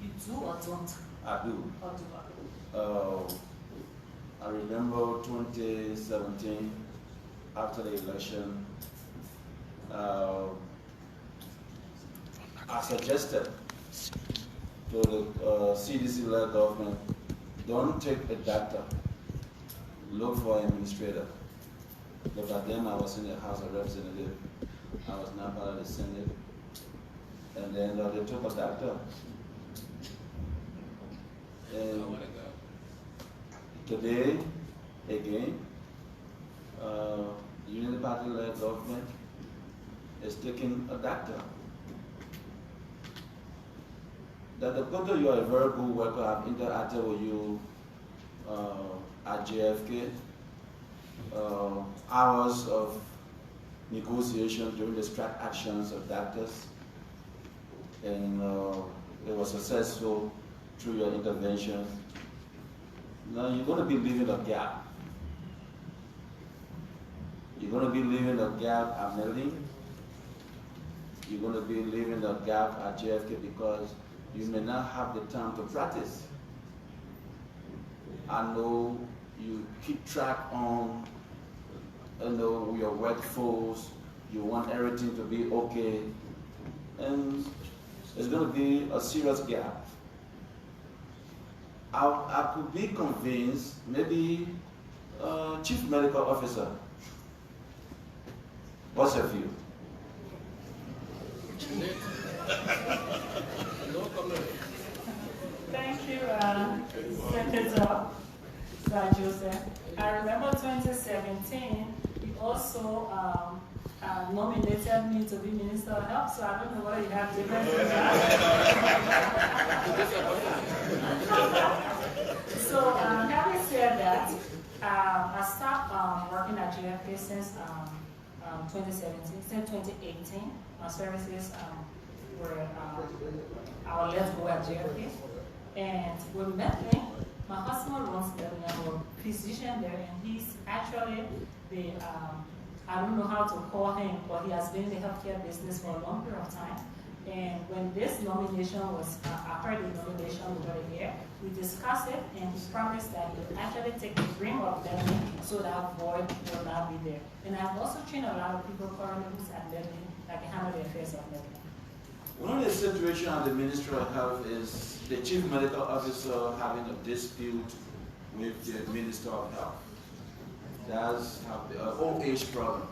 You do or don't? I do. Or do I remember 2017, after the election, I suggested to the CDC-led government, don't take a doctor, look for an administrator. But by then I was in the House of Representatives, I was not part of the Senate, and then they took a doctor. And today, again, Unity Party-led government is taking a doctor. Dr. Kpoto, you are a very good worker. I've interacted with you at JFK. Hours of negotiation during the strike actions of doctors, and it was successful through your intervention. Now you're going to be leaving a gap. You're going to be leaving a gap at Melanie. You're going to be leaving a gap at JFK because you may not have the time to practice. I know you keep track on your workforce, you want everything to be okay, and it's going to be a serious gap. I could be convinced maybe Chief Medical Officer, what's your view? Thank you, Senator Joseph. I remember 2017, you also nominated me to be Minister of Health, so I don't know whether you have different from that. So, having said that, I stopped working at GFK since 2017, since 2018. My services were our Let's Go at GFK. And with Medley, my husband runs Medley, I'm a physician there, and he's actually the, I don't know how to call him, but he has been in the healthcare business for a long period of time. And when this nomination was, I heard the nomination over here, we discussed it, and he promised that he would actually take the dream of Medley so that void will not be there. And I've also trained a lot of people currently who's at Medley that can handle the affairs of Medley. One of the situations at the Ministry of Health is the Chief Medical Officer having a dispute with the Minister of Health. That's an old age problem.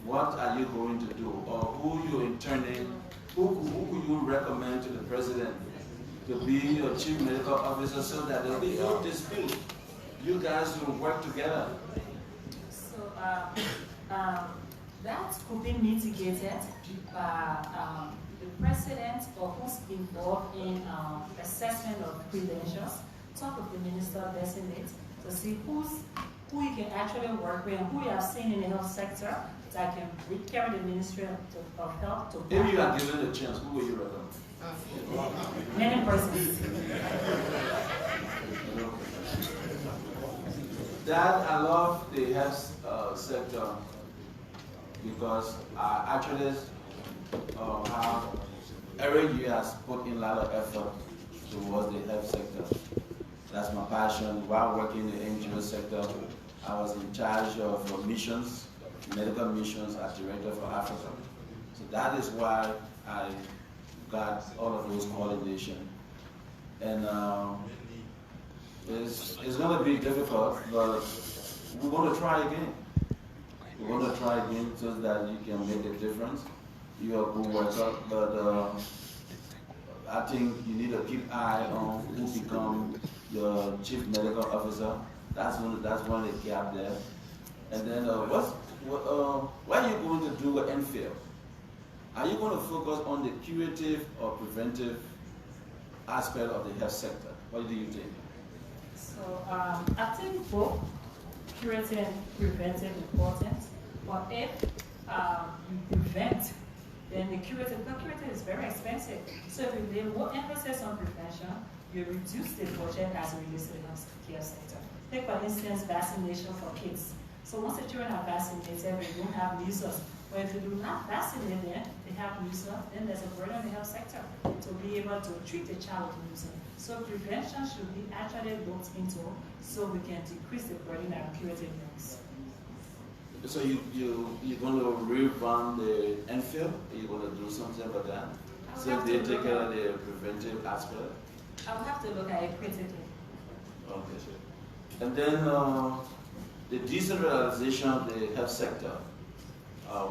What are you going to do? Or who you interning, who could you recommend to the President to be your Chief Medical Officer so that there will be no dispute? You guys will work together. So, that could be mitigated by the president or who's involved in assessment of credentials, talk with the Minister Designate to see who you can actually work with and who you have seen in the health sector that can carry the Ministry of Health to. If you are given a chance, who will you recommend? Many persons. Dad, I love the health sector because I actually have every year has put in a lot of effort towards the health sector. That's my passion. While working in the NGO sector, I was in charge of missions, medical missions as Director for Africa. So that is why I got all of those qualifications. And it's going to be difficult, but we're going to try again. We're going to try again so that you can make a difference. You're a good worker, but I think you need to keep an eye on who become your Chief Medical Officer. That's one of the gaps there. And then what are you going to do with MPhil? Are you going to focus on the curative or preventive aspect of the health sector? What do you think? So I think both curative and preventive important. But if you prevent, then the curative is very expensive. So if you lay more emphasis on prevention, you reduce the budget as it relates to the healthcare sector. Take for instance, vaccination for kids. So once the children are vaccinated, they don't have measles. But if you do not vaccinate them, they have measles, then there's a burden on the health sector to be able to treat the child with measles. So prevention should be actually looked into so we can decrease the burden on curative drugs. So you're going to revamp the MPhil? You're going to do something about that? So they take care of the preventive aspect? I will have to look at it critically. Okay. And then the decentralization of the health sector,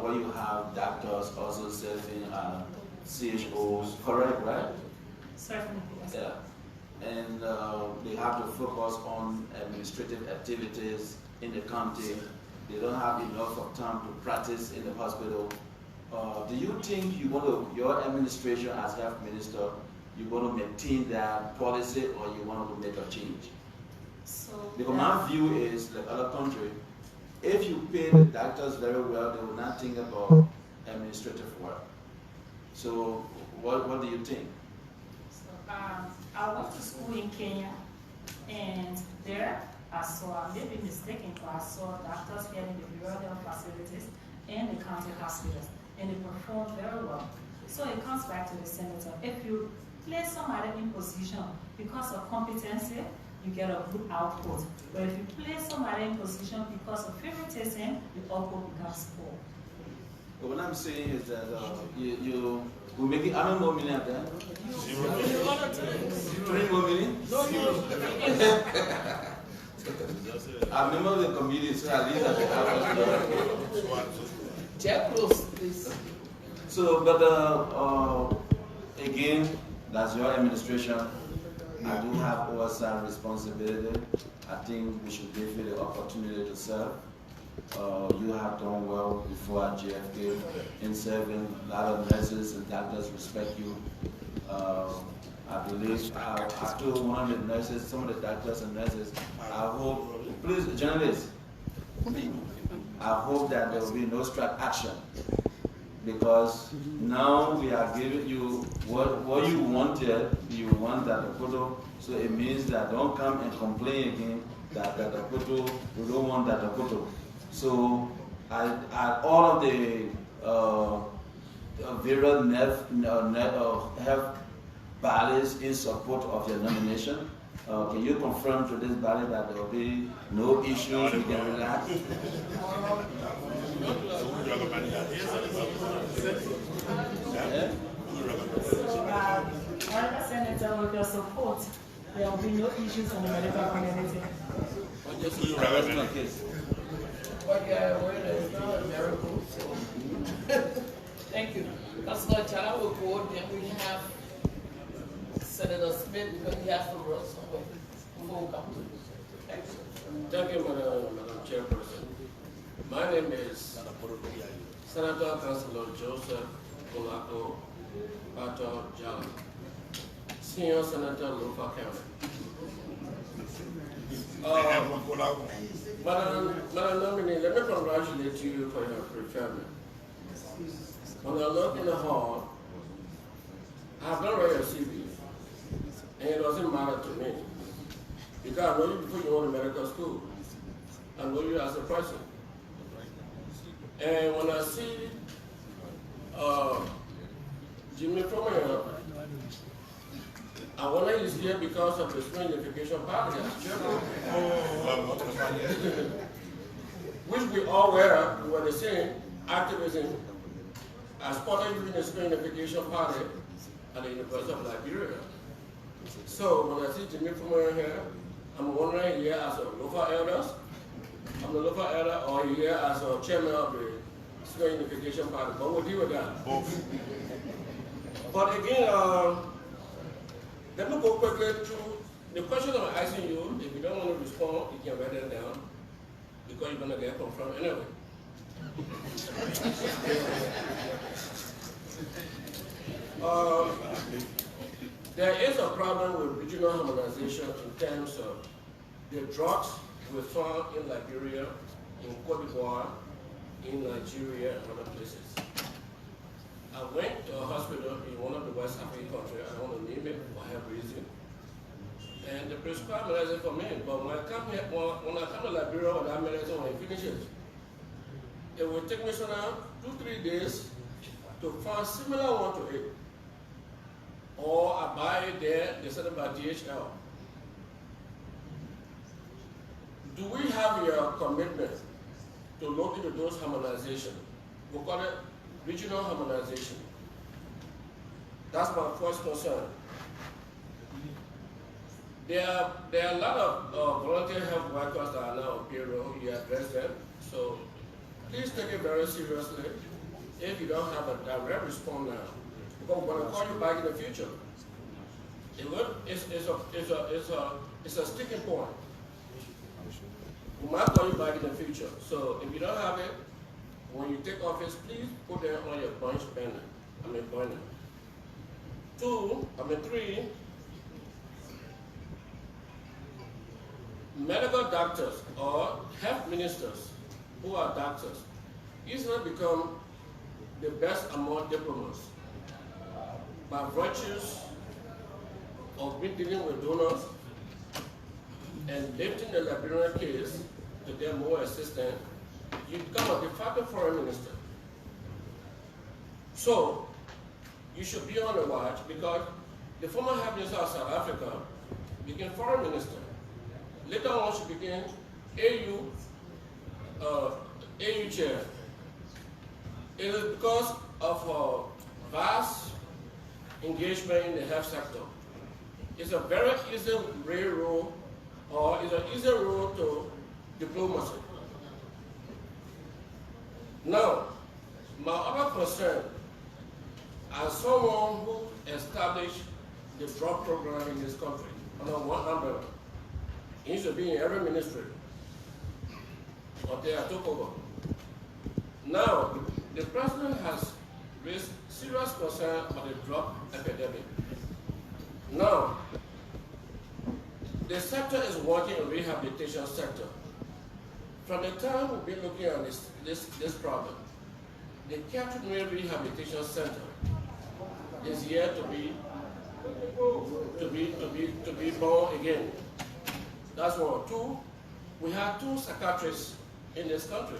where you have doctors also serving CHOs, correct, right? Certainly, yes. Yeah. And they have to focus on administrative activities in the county. They don't have enough of time to practice in the hospital. Do you think your administration as health minister, you want to maintain that policy or you want to make a change? So, because my view is, like other countries, if you pay the doctors very well, they will not think about administrative work. So what do you think? So, I went to school in Kenya, and there I saw, I may be mistaken, but I saw doctors here in the rural health facilities and the county hospitals, and they performed very well. So it comes back to the senator. If you place somebody in position because of competency, you get a good output. But if you place somebody in position because of favoritism, the output becomes poor. But what I'm saying is that we're making, how many more million at that? 3 more million? No, I'm a member of the committee, so at least I can have Chair close, please. So, but again, that's your administration. I do have oversight responsibility. I think we should give you the opportunity to serve. You have done well before at JFK in serving. A lot of nurses and doctors respect you. I believe I told one of the nurses, some of the doctors and nurses, I hope, please, journalists, I hope that there will be no strike action, because now we are giving you what you wanted. You want that Kpoto, so it means that don't come and complain again that Kpoto, we don't want that Kpoto. So at all of the various health bodies in support of your nomination, can you confirm to this body that there will be no issues, we can relax? Honorable Senator, with your support, there will be no issues in the medical community. But yeah, it's not a miracle, so. Thank you. Councilor Chala will go, then we have Senator Smith, because he has to run somewhere before we come to you. Thank you, Madam Chairperson. My name is Senator Councilor Joseph Kulako Pato Jala, Senior Senator, Monrovia County. Madam Nominee, let me congratulate you for your preferment. When I look in the hall, I have not read your CV, and it doesn't matter to me, because I know you before you went to medical school. I know you as a person. And when I see Jimmy from here, I wonder he's here because of the spring unification party, which we all were the same activism as part of the spring unification party at the University of Liberia. So when I see Jimmy from here, I'm wondering here as a local elders, I'm the local elder, or here as a chairman of the spring unification party, but we'll deal with that. But again, let me go quickly through the question I'm asking you. If you don't want to respond, you can write it down, because you're going to get confirmed anyway. There is a problem with regional harmonization in terms of the drugs we found in Liberia, in Cote d'Ivoire, in Nigeria, and other places. I went to a hospital in one of the West African countries, I don't want to name it for health reason, and they prescribed medicine for me. But when I come here, when I come to Liberia with that medicine, when I finish it, it will take me around 2-3 days to find similar one to it. Or I buy it there, they send it by DHL. Do we have your commitment to look into those harmonization? We call it regional harmonization. That's my first concern. There are a lot of volunteer health workers that are now on payroll. You address them. So please take it very seriously. If you don't have a direct response now, because we're going to call you back in the future. It's a sticking point. We might call you back in the future. So if you don't have it, when you take office, please put them on your bunch banner. Banner. 3, medical doctors or health ministers who are doctors easily become the best among diplomats by virtues of dealing with donors and lifting the Liberian case to get more assistance. You become a de facto foreign minister. So you should be on the watch, because the former health minister of South Africa became foreign minister. Later on, she became AU chair. It is because of her vast engagement in the health sector. It's a very easy railroad or is an easy road to diplomacy. Now, my other concern, as someone who established the drug program in this country under one umbrella, it used to be in every ministry until I took over. Now, the president has raised serious concern about the drug epidemic. Now, the sector is working in the rehabilitation sector. From the time we've been looking at this problem, the Catholic Rehabilitation Center is yet to be born again. That's one. Two, we have two psychiatrists in this country.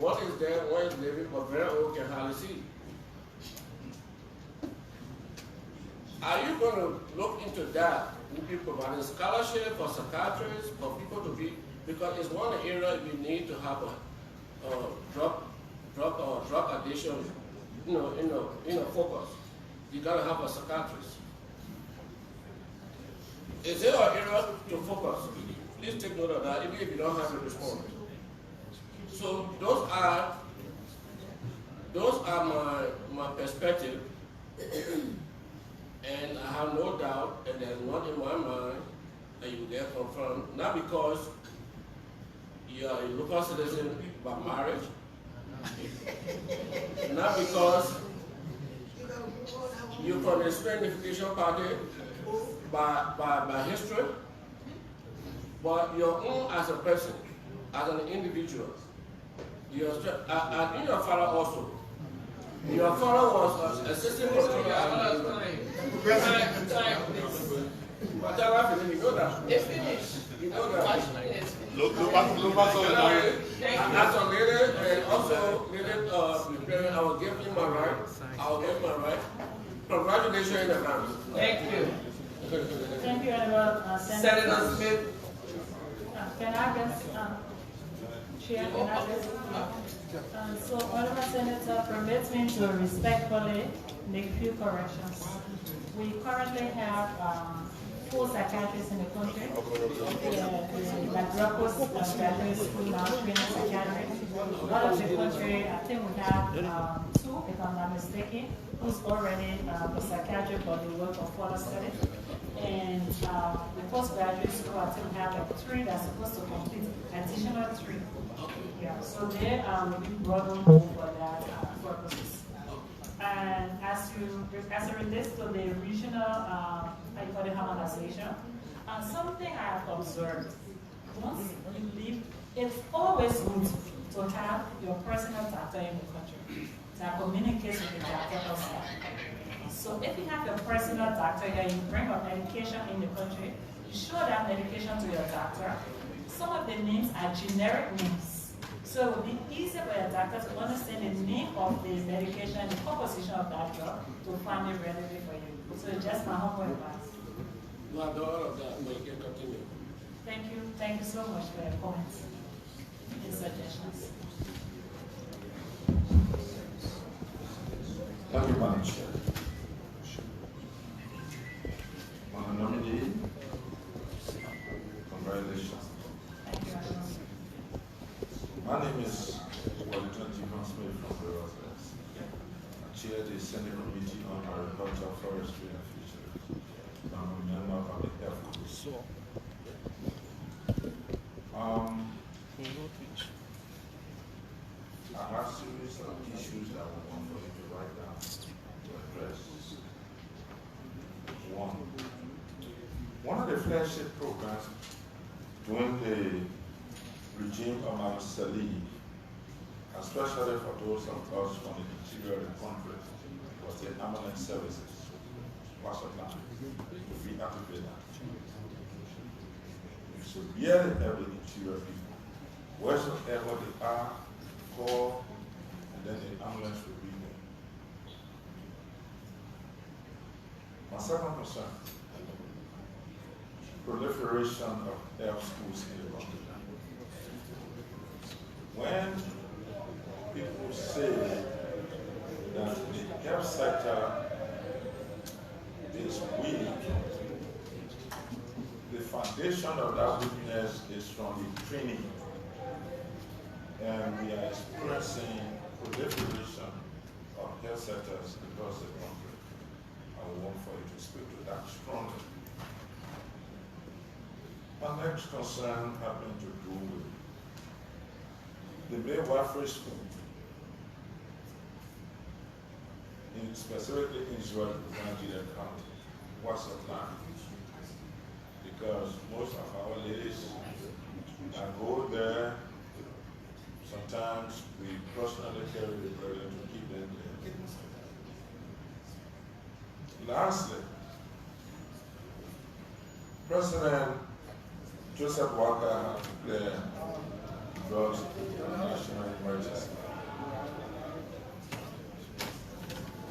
One is dead, one is living, but very old, can hardly see. Are you going to look into that? Will be providing scholarship for psychiatrists, for people to be, because it's one area you need to have a drug addiction, focus. You gotta have a psychiatrist. Is there an area to focus? Please take note of that, even if you don't have a response. So those are my perspective, and I have no doubt, and there's not in my mind that you will get confirmed, not because you are a local citizen by marriage, not because you're from a Spain Unification Party by history, but your own as a person, as an individual. And your father also. Your father was assistant controller. You know that. It's finished. You know that. That's a lady, and also I will give you my right. I will give my right. Congratulations in advance. Thank you. Thank you, Honorable Senator Smith. Can I just, Chair, can I just? So, Honorable Senator, permit me to respectfully make a few corrections. We currently have 4 psychiatrists in the country. The Dracos Graduate School now training psychiatrists. Out of the country, I think we have 2, if I'm not mistaken, who's already a psychiatrist, but they work on further study. And the postgraduate school, I think we have like 3 that's supposed to complete, additional 3. Yeah, so they will be brought on for that purposes. And as it relates to the regional, I call it harmonization, something I have observed, once you leave, it's always good to have your personal doctor in the country that communicates with the doctor outside. So if you have your personal doctor here, you bring up medication in the country, you show that medication to your doctor. Some of the names are generic names. So it would be easier for your doctor to understand the name of the medication, the composition of that drug, to find it readily for you. So it's just my humble advice. You have done all of that, but you can continue. Thank you so much for your comments and suggestions. Thank you, Madam Chair. On the nominee, congratulations. Thank you. My name is Wellington Smith from the Rosales. I chair the Senate Committee on Agriculture, Forestry, and Fisheries. I'm a member of the Health Committee. I have a series of issues that I want for you to write down to address. One of the flagship programs during the regime of Madam Salih, especially for those of us from the interior of the country, was the ambulance services. What's the plan? To reactivate that. You should really have the interior people, wheresoever they are, call, and then the ambulance will be there. My second concern, proliferation of health schools in the country. When people say that the health sector is weak, the foundation of that weakness is from the training. And we are experiencing proliferation of health centers across the country. I want for you to speak to that strongly. My next concern having to do with the Bay Welfare School, specifically in Nigeria County. What's the plan? Because most of our ladies go there. Sometimes we personally carry the burden to keep them there. Lastly, President Joseph Walker has declared drugs national emergency.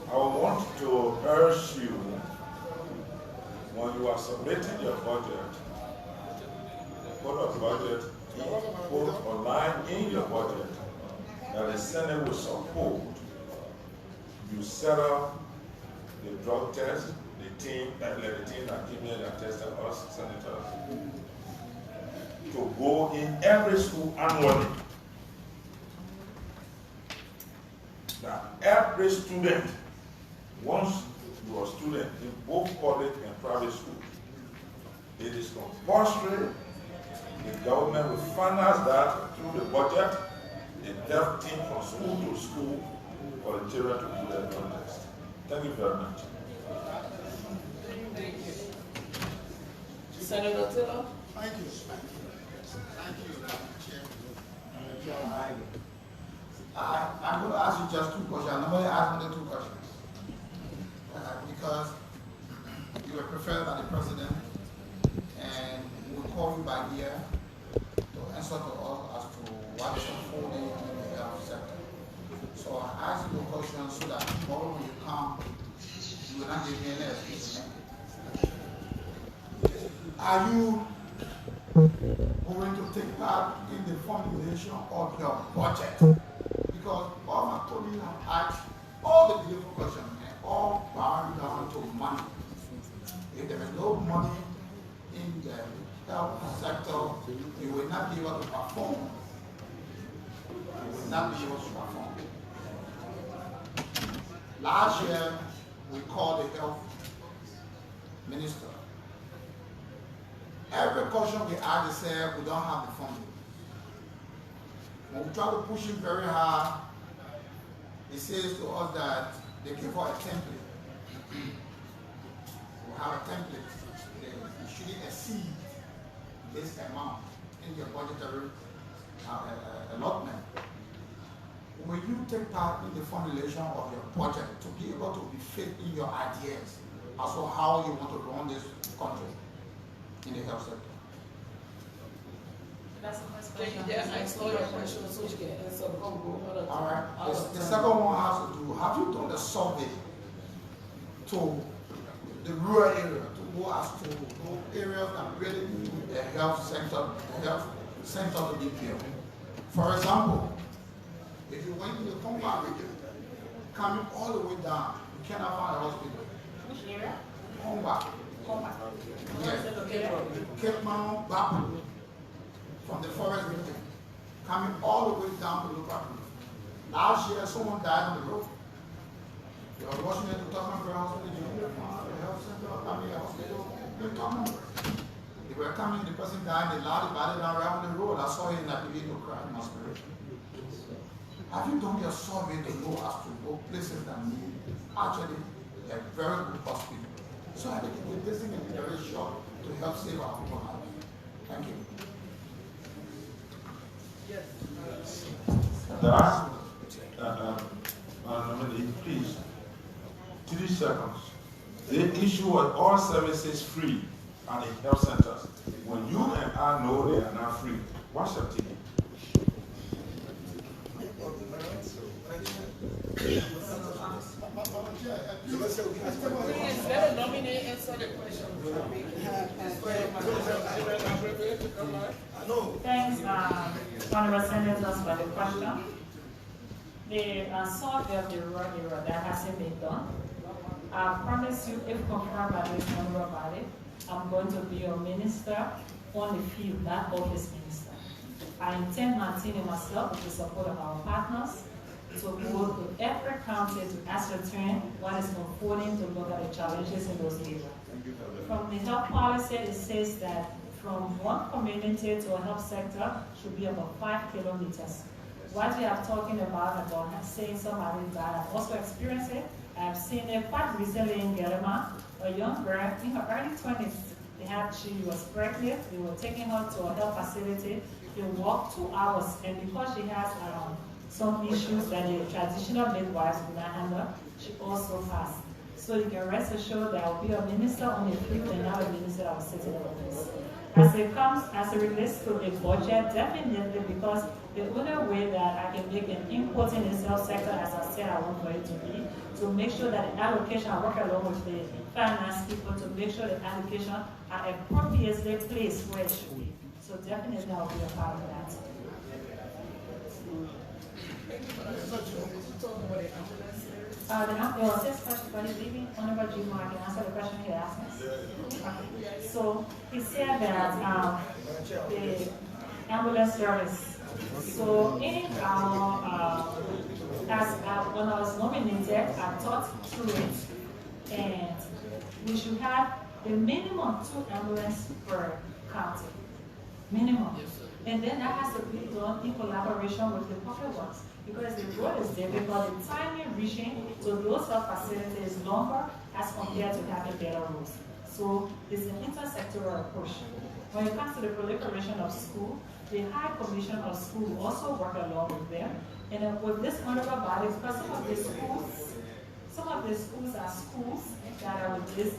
I want to urge you, when you are submitting your budget, put a budget, put a line in your budget that the Senate will support. You set up the drug test, the team that came here that tested us, senators, to go in every school annually. That every student, once you are a student in both public and private schools, it is compulsory. The government will finance that through the budget, the health team from school to school for the children to do their drug test. Thank you very much. Thank you. Senator Taylor? Thank you. Thank you, Chair. I'm going to ask you just two questions. I'm going to ask only two questions. Because you were preferred by the President, and we call you by ear to answer to us as to what is unfolding in the health sector. So I ask you a question so that tomorrow when you come, you will not give me any excuse. Are you going to take part in the formulation of your budget? Because all my colleagues have asked all the beautiful questions and all bound down to money. If there is no money in the health sector, you will not be able to perform. You will not be able to perform. Last year, we called the health minister. Every question we asked, they said we don't have the funding. When we try to push him very hard, he says to us that they give for a template. We have a template. You shouldn't exceed this amount in your budgetary allotment. Will you take part in the formulation of your budget to be able to be fit in your ideas as to how you want to run this country in the health sector? That's the first question. Yeah, I saw your question, so you can answer. All right. The second one has to do, have you done a survey to the rural area, to go as to those areas that really need a health center to be built? For example, if you went to the Compa region, coming all the way down, you cannot find a hospital. Which area? Compa. Yes. Cape Mount, Bapu, from the forest region, coming all the way down to Liberia. Last year, someone died on the road. They were rushing into Tottenham Hospital, the health center, a hospital in Tottenham. They were coming, the person died, they allowed the body down right on the road. I saw him in that video crying in my spirit. Have you done your survey to go as to go places that need actually a very good hospital? So I think this thing is very short to help save our people lives. Thank you. Yes. Please, 3 seconds. They issue all services free at the health centers. When you and I know they are not free, what's your ticket? Please let the nominee answer the question. Thanks, Honorable Senators, for the question. The survey of the rural area that hasn't been done. I promise you, if confirmed by this member body, I'm going to be your minister on the field, not office minister. I intend maintaining myself with the support of our partners to go to every county to ascertain what is unfolding, to look at the challenges in those areas. From the health policy, it says that from one community to a health sector should be about 5 kilometers. What we are talking about saying somebody died, I've also experienced it. I've seen it quite recently in Gerima, a young girl in her early 20s. She was pregnant, they were taking her to a health facility. They walked 2 hours, and because she has some issues that the traditional midwives do not handle, she also passed. So you can rest assured that I will be a minister on the field and not a minister that will sit in the office. As it relates to the budget, definitely, because the only way that I can make an input in the health sector, as I said I want for it to be, to make sure that the allocation, I work along with the finance people to make sure the allocation are appropriately placed where it should be. So definitely I'll be a part of that. There was this question, but maybe Honorable Jim, I can answer the question he asked us. Okay. So he said that the ambulance service. So in our, when I was nominated, I thought through it, and we should have the minimum 2 ambulances per county. Minimum. And then that has to be done in collaboration with the public works. Because the road is difficult, the timing reaching to those health facilities is longer as compared to having better roads. So it's an intersectoral approach. When it comes to the proliferation of school, the High Commission of School will also work along with them. And with this honorable body, because some of the schools are schools that are with this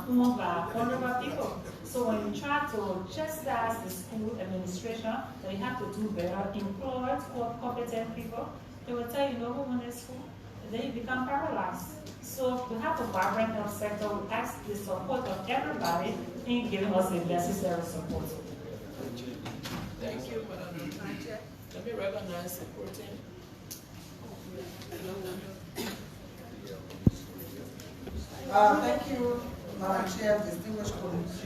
owned by honorable people. So when you try to chastise the school administration, they have to do better, employ competent people. They will tell you, no, who won this school? And then you become paralyzed. So we have a vibrant health sector. We ask the support of everybody in giving us the necessary support. Thank you, Madam. Let me recognize the protein. Thank you, Madam Chair, distinguished colleagues.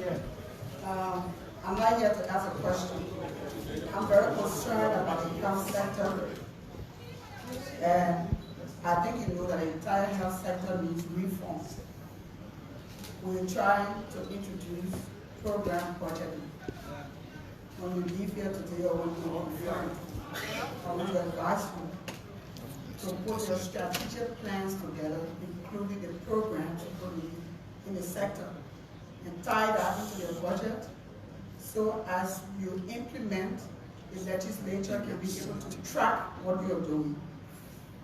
I'm not here to ask a question. I'm very concerned about the health sector, and I think you know that the entire health sector needs reform. We're trying to introduce program budgeting. When you leave here today or when you confirm, I want to advise you to put your strategic plans together, including the programs you believe in the sector, and tie that into your budget so as you implement, the legislature can be able to track what you're doing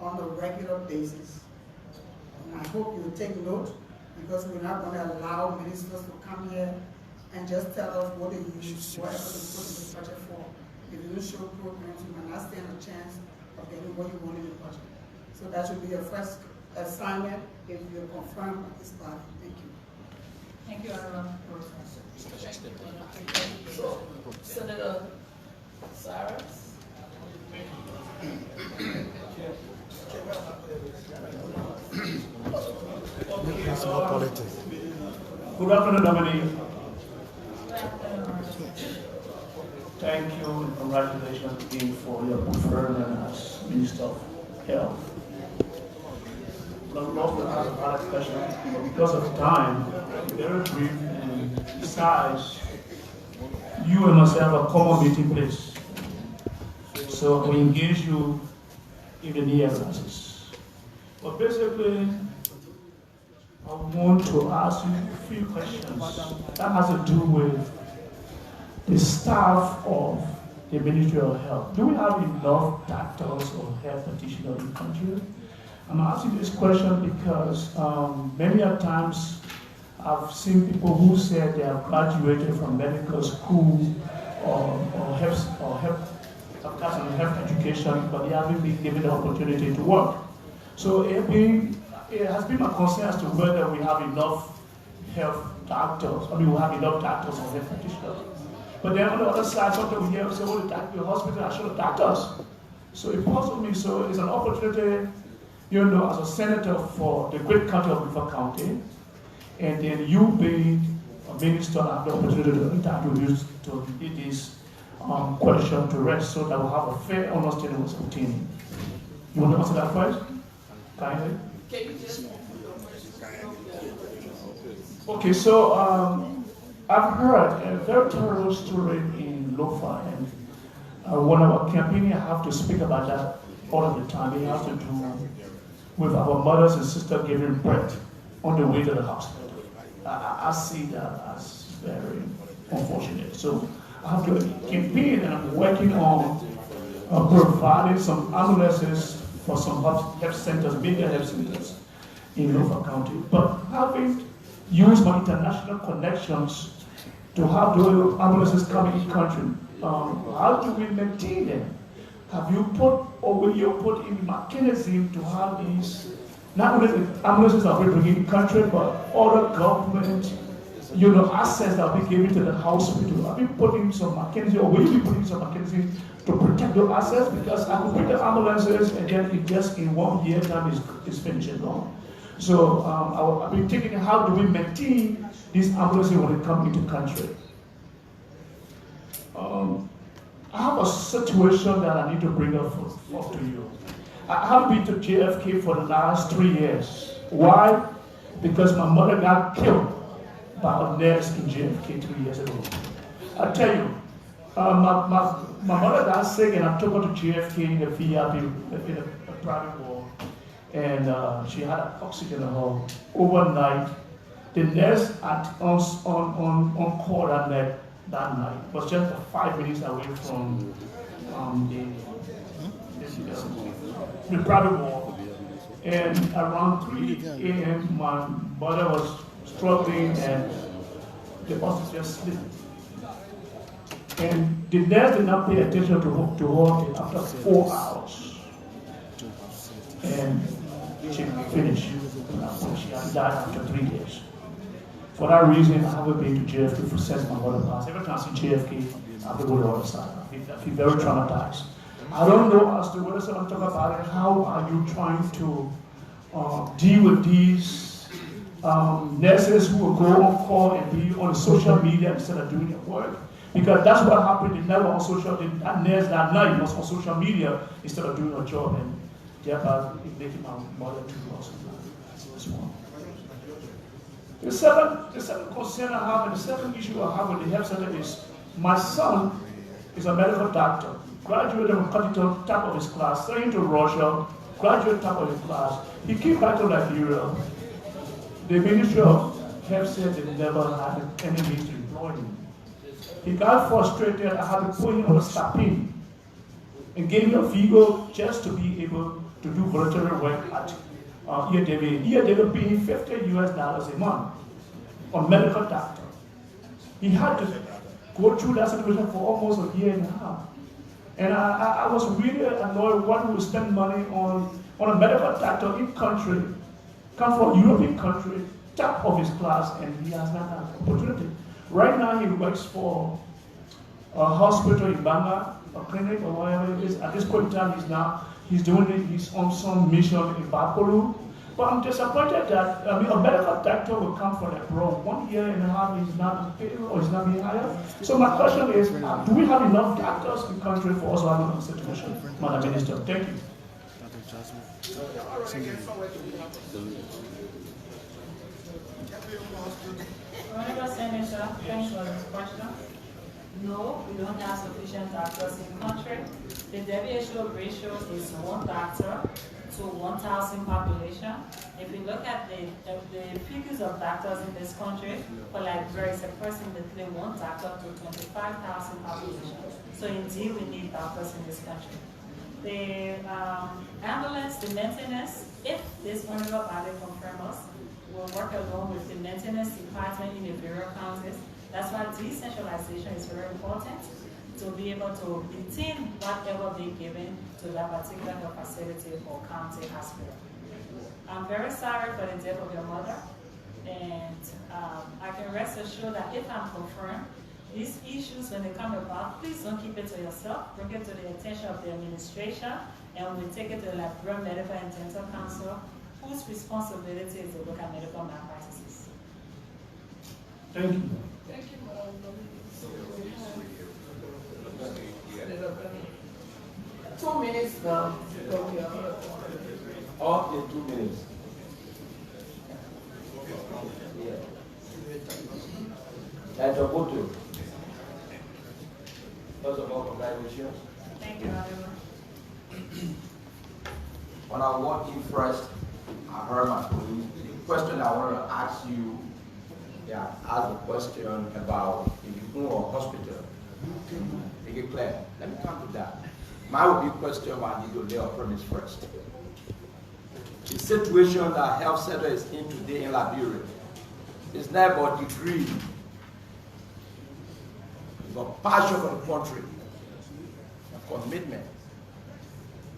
on a regular basis. And I hope you will take note, because we're not going to allow ministers to come here and just tell us what they use, whatever they put in the budget for. If you don't show programs, you might not stand a chance of getting what you want in the budget. So that should be your first assignment if you're confirmed by this body. Thank you. Thank you, everyone. So, Senator Cyrus. Small politics. Good afternoon, Dominic. Thank you and congratulations again for your preferment as Minister of Health. I would love to ask a other question, but because of time, very brief, and besides, you and myself are common meeting place. So we engage you if the need arises. But basically, I want to ask you a few questions that has to do with the staff of the Ministry of Health. Do we have enough doctors or health practitioners in the country? I'm asking this question because many a times I've seen people who said they have graduated from medical school or health education, but they haven't been given the opportunity to work. So it has been my concern as to whether we have enough health doctors. I mean, we have enough doctors or health practitioners. But then on the other side, sometimes we hear and say, well, the hospital has short of doctors. So it puzzles me. So it's an opportunity you know, as a senator for the great county of River County, and then you being a minister, I have the opportunity to introduce to this question to rest so that we'll have a fair understanding of what's obtaining. You want to answer that first? Kindly? Can you just... Okay, so I've heard a very terrible story in Lofa, and when I was campaigning, I have to speak about that all of the time. It has to do with our mothers and sisters giving birth on the way to the hospital. I see that as very unfortunate. So I have to campaign, and I'm working on providing some ambulances for some health centers, major health centers in Lofa County. But having used my international connections to have those ambulances coming in country, how do we maintain them? Have you put, or will you put in mechanism to have these, not only the ambulances that we bring in country, but other government, you know, assets that will be given to the hospital? Have you put in some mechanism, or will you be putting some mechanism to protect those assets? Because I could bring the ambulances and then it just in 1 year time is finished and gone. So I've been thinking, how do we maintain these ambulances when they come into country? I have a situation that I need to bring up to you. I have been to JFK for the last 3 years. Why? Because my mother got killed by a nurse in JFK 3 years ago. I tell you, my mother got sick and I took her to JFK in the VIP, in a private ward, and she had oxygen in her. Overnight, the nurse on call that night was just 5 minutes away from the private ward. And around 3 a.m., my mother was struggling and the oxygen slipped. And the nurse did not pay attention to her after 4 hours. And she finished. She had died after 3 days. For that reason, I haven't been to JFK since my mother passed. Every time I see JFK, I have to go to the other side. I feel very traumatized. I don't know as to whether someone talk about it, how are you trying to deal with these nurses who will go on call and be on social media instead of doing their work? Because that's what happened. They never on social, that nurse that night was on social media instead of doing her job, and thereby making my mother too lost. That's one. The second concern I have and the second issue I have with the health center is my son is a medical doctor, graduated from Kpoto, top of his class, sent to Russia, graduate top of his class. He came back to Liberia. The Ministry of Health said they never had any means to employ him. He got frustrated. I had to put him on a stipend and gave him a figure just to be able to do voluntary work at EAW. EAW paid him $50 a month on medical doctor. He had to go through that situation for almost a year and a half. And I was really annoyed when we spend money on a medical doctor in country, come from a European country, top of his class, and he has not had opportunity. Right now he works for a hospital in Banga, a clinic or whatever it is. At this point in time he's doing his on some mission in Bapolu. But I'm disappointed that a medical doctor will come from abroad 1 year and a half, he's not paid or he's not being hired. So my question is, do we have enough doctors in the country for us to have a situation? Madam Minister, thank you. Honorable Senator, thanks for this question. No, we don't have sufficient doctors in the country. The WHO ratio is 1 doctor to 1,000 population. If you look at the figures of doctors in this country, for Liberia, it's approximately 1 doctor to 25,000 population. So indeed, we need doctors in this country. The ambulance, the maintenance, if this honorable body confirms us, will work along with the maintenance department in the various counties. That's why decentralization is very important, to be able to retain whatever they're given to that particular health facility or county hospital. I'm very sorry for the death of your mother, and I can rest assured that if I'm confirmed, These issues, when they come about, please don't keep it to yourself. Bring it to the attention of the administration, and we'll take it to the Liberia Medical and Dental Council, whose responsibility is to look at medical malpractices. Thank you. Thank you, Madam. 2 minutes now. All in 2 minutes. Dr. Kpoto. First of all, congratulations. Thank you, Madam. When I walked in first, I heard my colleague. The question I want to ask you, ask a question about if you go to a hospital, make it clear. Let me come to that. My would be question I need to lay a premise first. The situation that health sector is in today in Liberia is not about degree, it's about passion for the country, and commitment.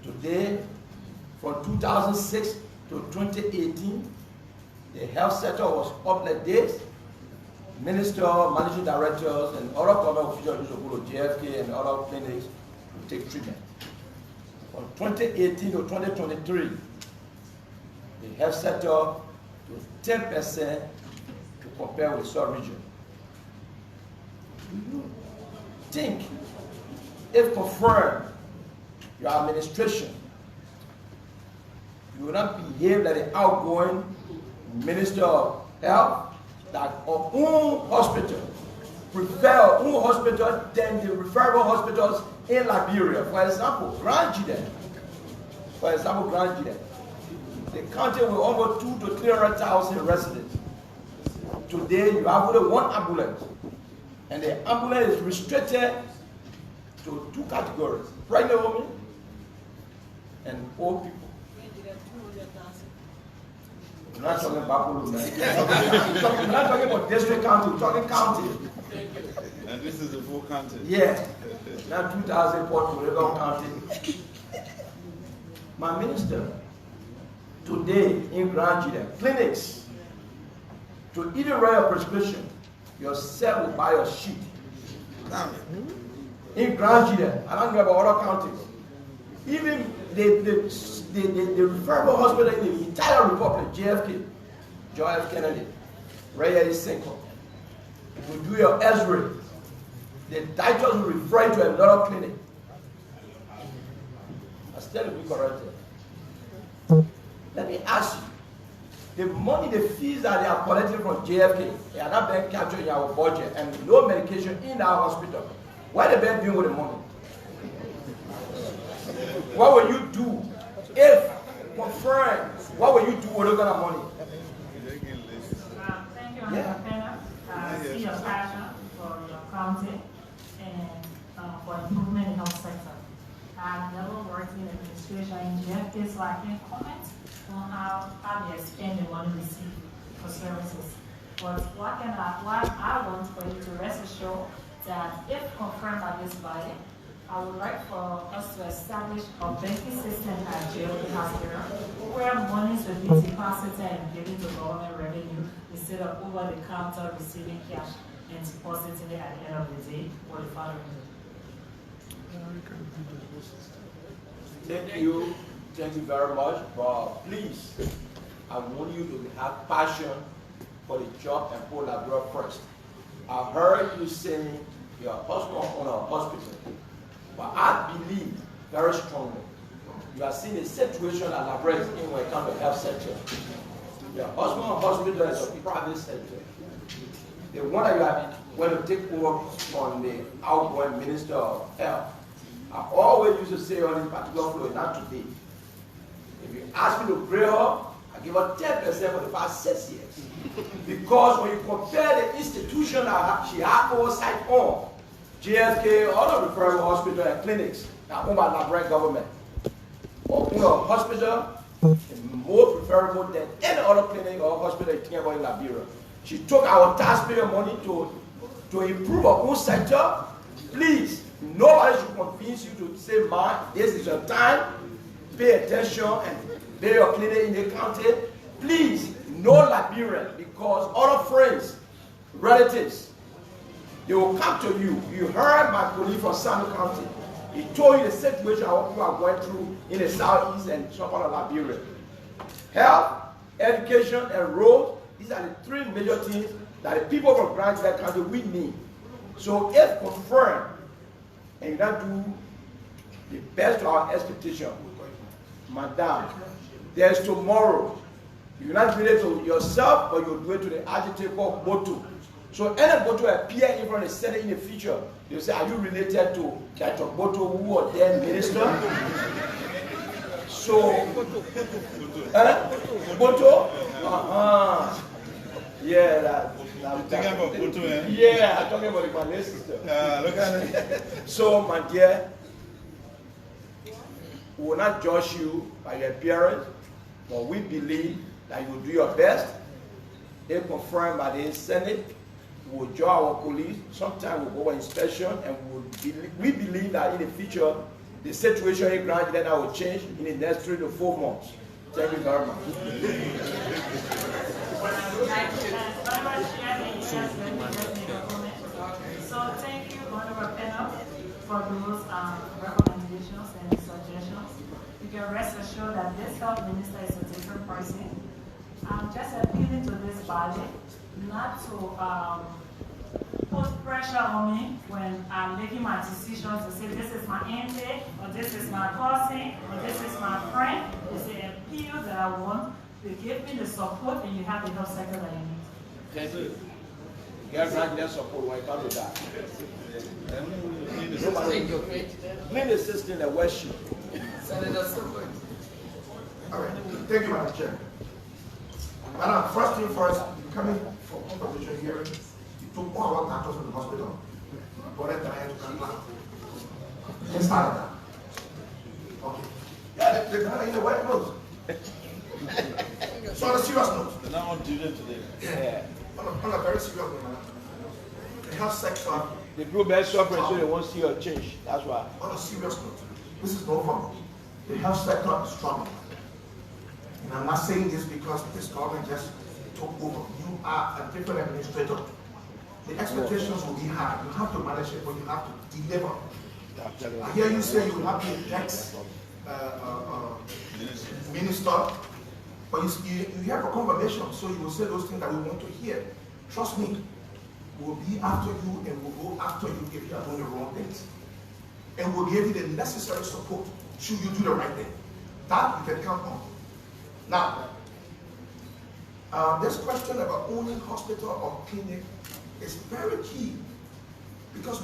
Today, from 2006 to 2018, the health sector was up like this. Minister, managing directors, and other government officials used to go to JFK and other clinics to take treatment. From 2018 to 2023, the health sector was 10% to compare with the South region. Do you think, if confirmed, your administration, you will not behave like the outgoing Minister of Health, that our own hospital, prefer our own hospital than the referral hospitals in Liberia. For example, Grand Giden. The county with almost 200,000 to 300,000 residents. Today, you have only one ambulance, and the ambulance is restricted to 2 categories: pregnant women and old people. We're not talking about We're not talking about district county, we're talking county. And this is the full county. Yeah. Now 2,000 Port Oregon County. My minister, today in Grand Giden, clinics, to even write a prescription, yourself will buy a sheet. In Grand Giden, I don't know about other counties. Even the referral hospital in the entire republic, JFK, John F. Kennedy, Ray A. Cinco, to do your X-ray, the doctors will refer you to another clinic. I still be corrected. Let me ask you, the money, the fees that they are collecting from JFK, they are not being captured in our budget, and no medication in our hospital. What are they doing with the money? What will you do if confirmed? What will you do with that kind of money? Thank you, Mr. Pena. I see your passion for your county and for improvement in health sector. I've never worked in administration in JFK, so I can't comment on how they spend the money received for services. But what I want for you to rest assured that if confirmed by this body, I would like for us to establish a banking system at JFK Hospital where monies will be deposited and given to government revenue instead of over the counter receiving cash and depositing it at the end of the day or the following day. Thank you very much, but please, I want you to have passion for the job and put Liberia first. I heard you saying your husband own a hospital, but I believe very strongly you are seeing a situation that Liberia is in when it comes to health sector. Your husband hospital is a private sector. The one that you are going to take over from the outgoing Minister of Health. I always used to say on this particular floor, not today. If you ask me to grade her, I give her 10% for the past 6 years. Because when you compare the institution that she had oversight on, JFK, all of the referral hospital and clinics that owned by the Liberian government, or own a hospital is more preferable than any other clinic or hospital in Liberia. She took our taxpayer money to improve our own sector. Please, nobody should convince you to say, man, this is your time, pay attention and pay your clinic in the county. Please, no Liberian, because other friends, relatives, They will come to you. You heard my colleague from Sano County. He told you the situation of what people are going through in the southeast and some part of Liberia. Health, education, and roads, these are the three major things that the people from Grand County we need. So if confirmed, and you don't do the best to our expectation, Madam, there's tomorrow. You're not doing it to yourself, but you'll do it to the agitator Kpoto. So any Kpoto appear in front of the Senate in the future, they'll say, are you related to Dr. Kpoto, who was then minister? So, Kpoto? Yeah, I'm talking about Kpoto, eh? Yeah, I'm talking about my little sister. Look at it. So, my dear, we will not judge you by your appearance, but we believe that you will do your best. If confirmed by the Senate, we will join our police. Sometimes we'll go on inspection, and we believe that in the future, the situation in Grand Canada will change in the next 3 to 4 months. Thank you very much. So thank you, Honorable Panel, for those recommendations and suggestions. You can rest assured that this health minister is a different person. I'm just appealing to this body not to put pressure on me when I'm making my decisions to say this is my intake, or this is my cousin, or this is my friend. It's an appeal that I want. They give me the support, and you have the health sector that you need. Thank you. Get right support when it comes to that. Clean the system and worship. All right. Thank you, Madam Chair. Madam, first thing first, coming for compensation hearing, you took all our doctors from the hospital, brought them down to Kampala. Let's start that. Okay. Yeah, they're kind of in the white clothes. So on a serious note. They're not on duty today. Yeah. On a very serious note, Madam. The health sector. The group is suffering, so they won't see a change. That's why. On a serious note, this is no fun. The health sector is struggling. And I'm not saying this because this government just took over. You are a different administrator. The expectations will be high. You have to manage it, but you have to deliver. I hear you say you will not be a next minister, but you have a confirmation, so you will say those things that we want to hear. Trust me, we will be after you and we'll go after you if you are doing the wrong things. And we'll give you the necessary support should you do the right thing. That you can count on. Now, this question about owning hospital or clinic is very key because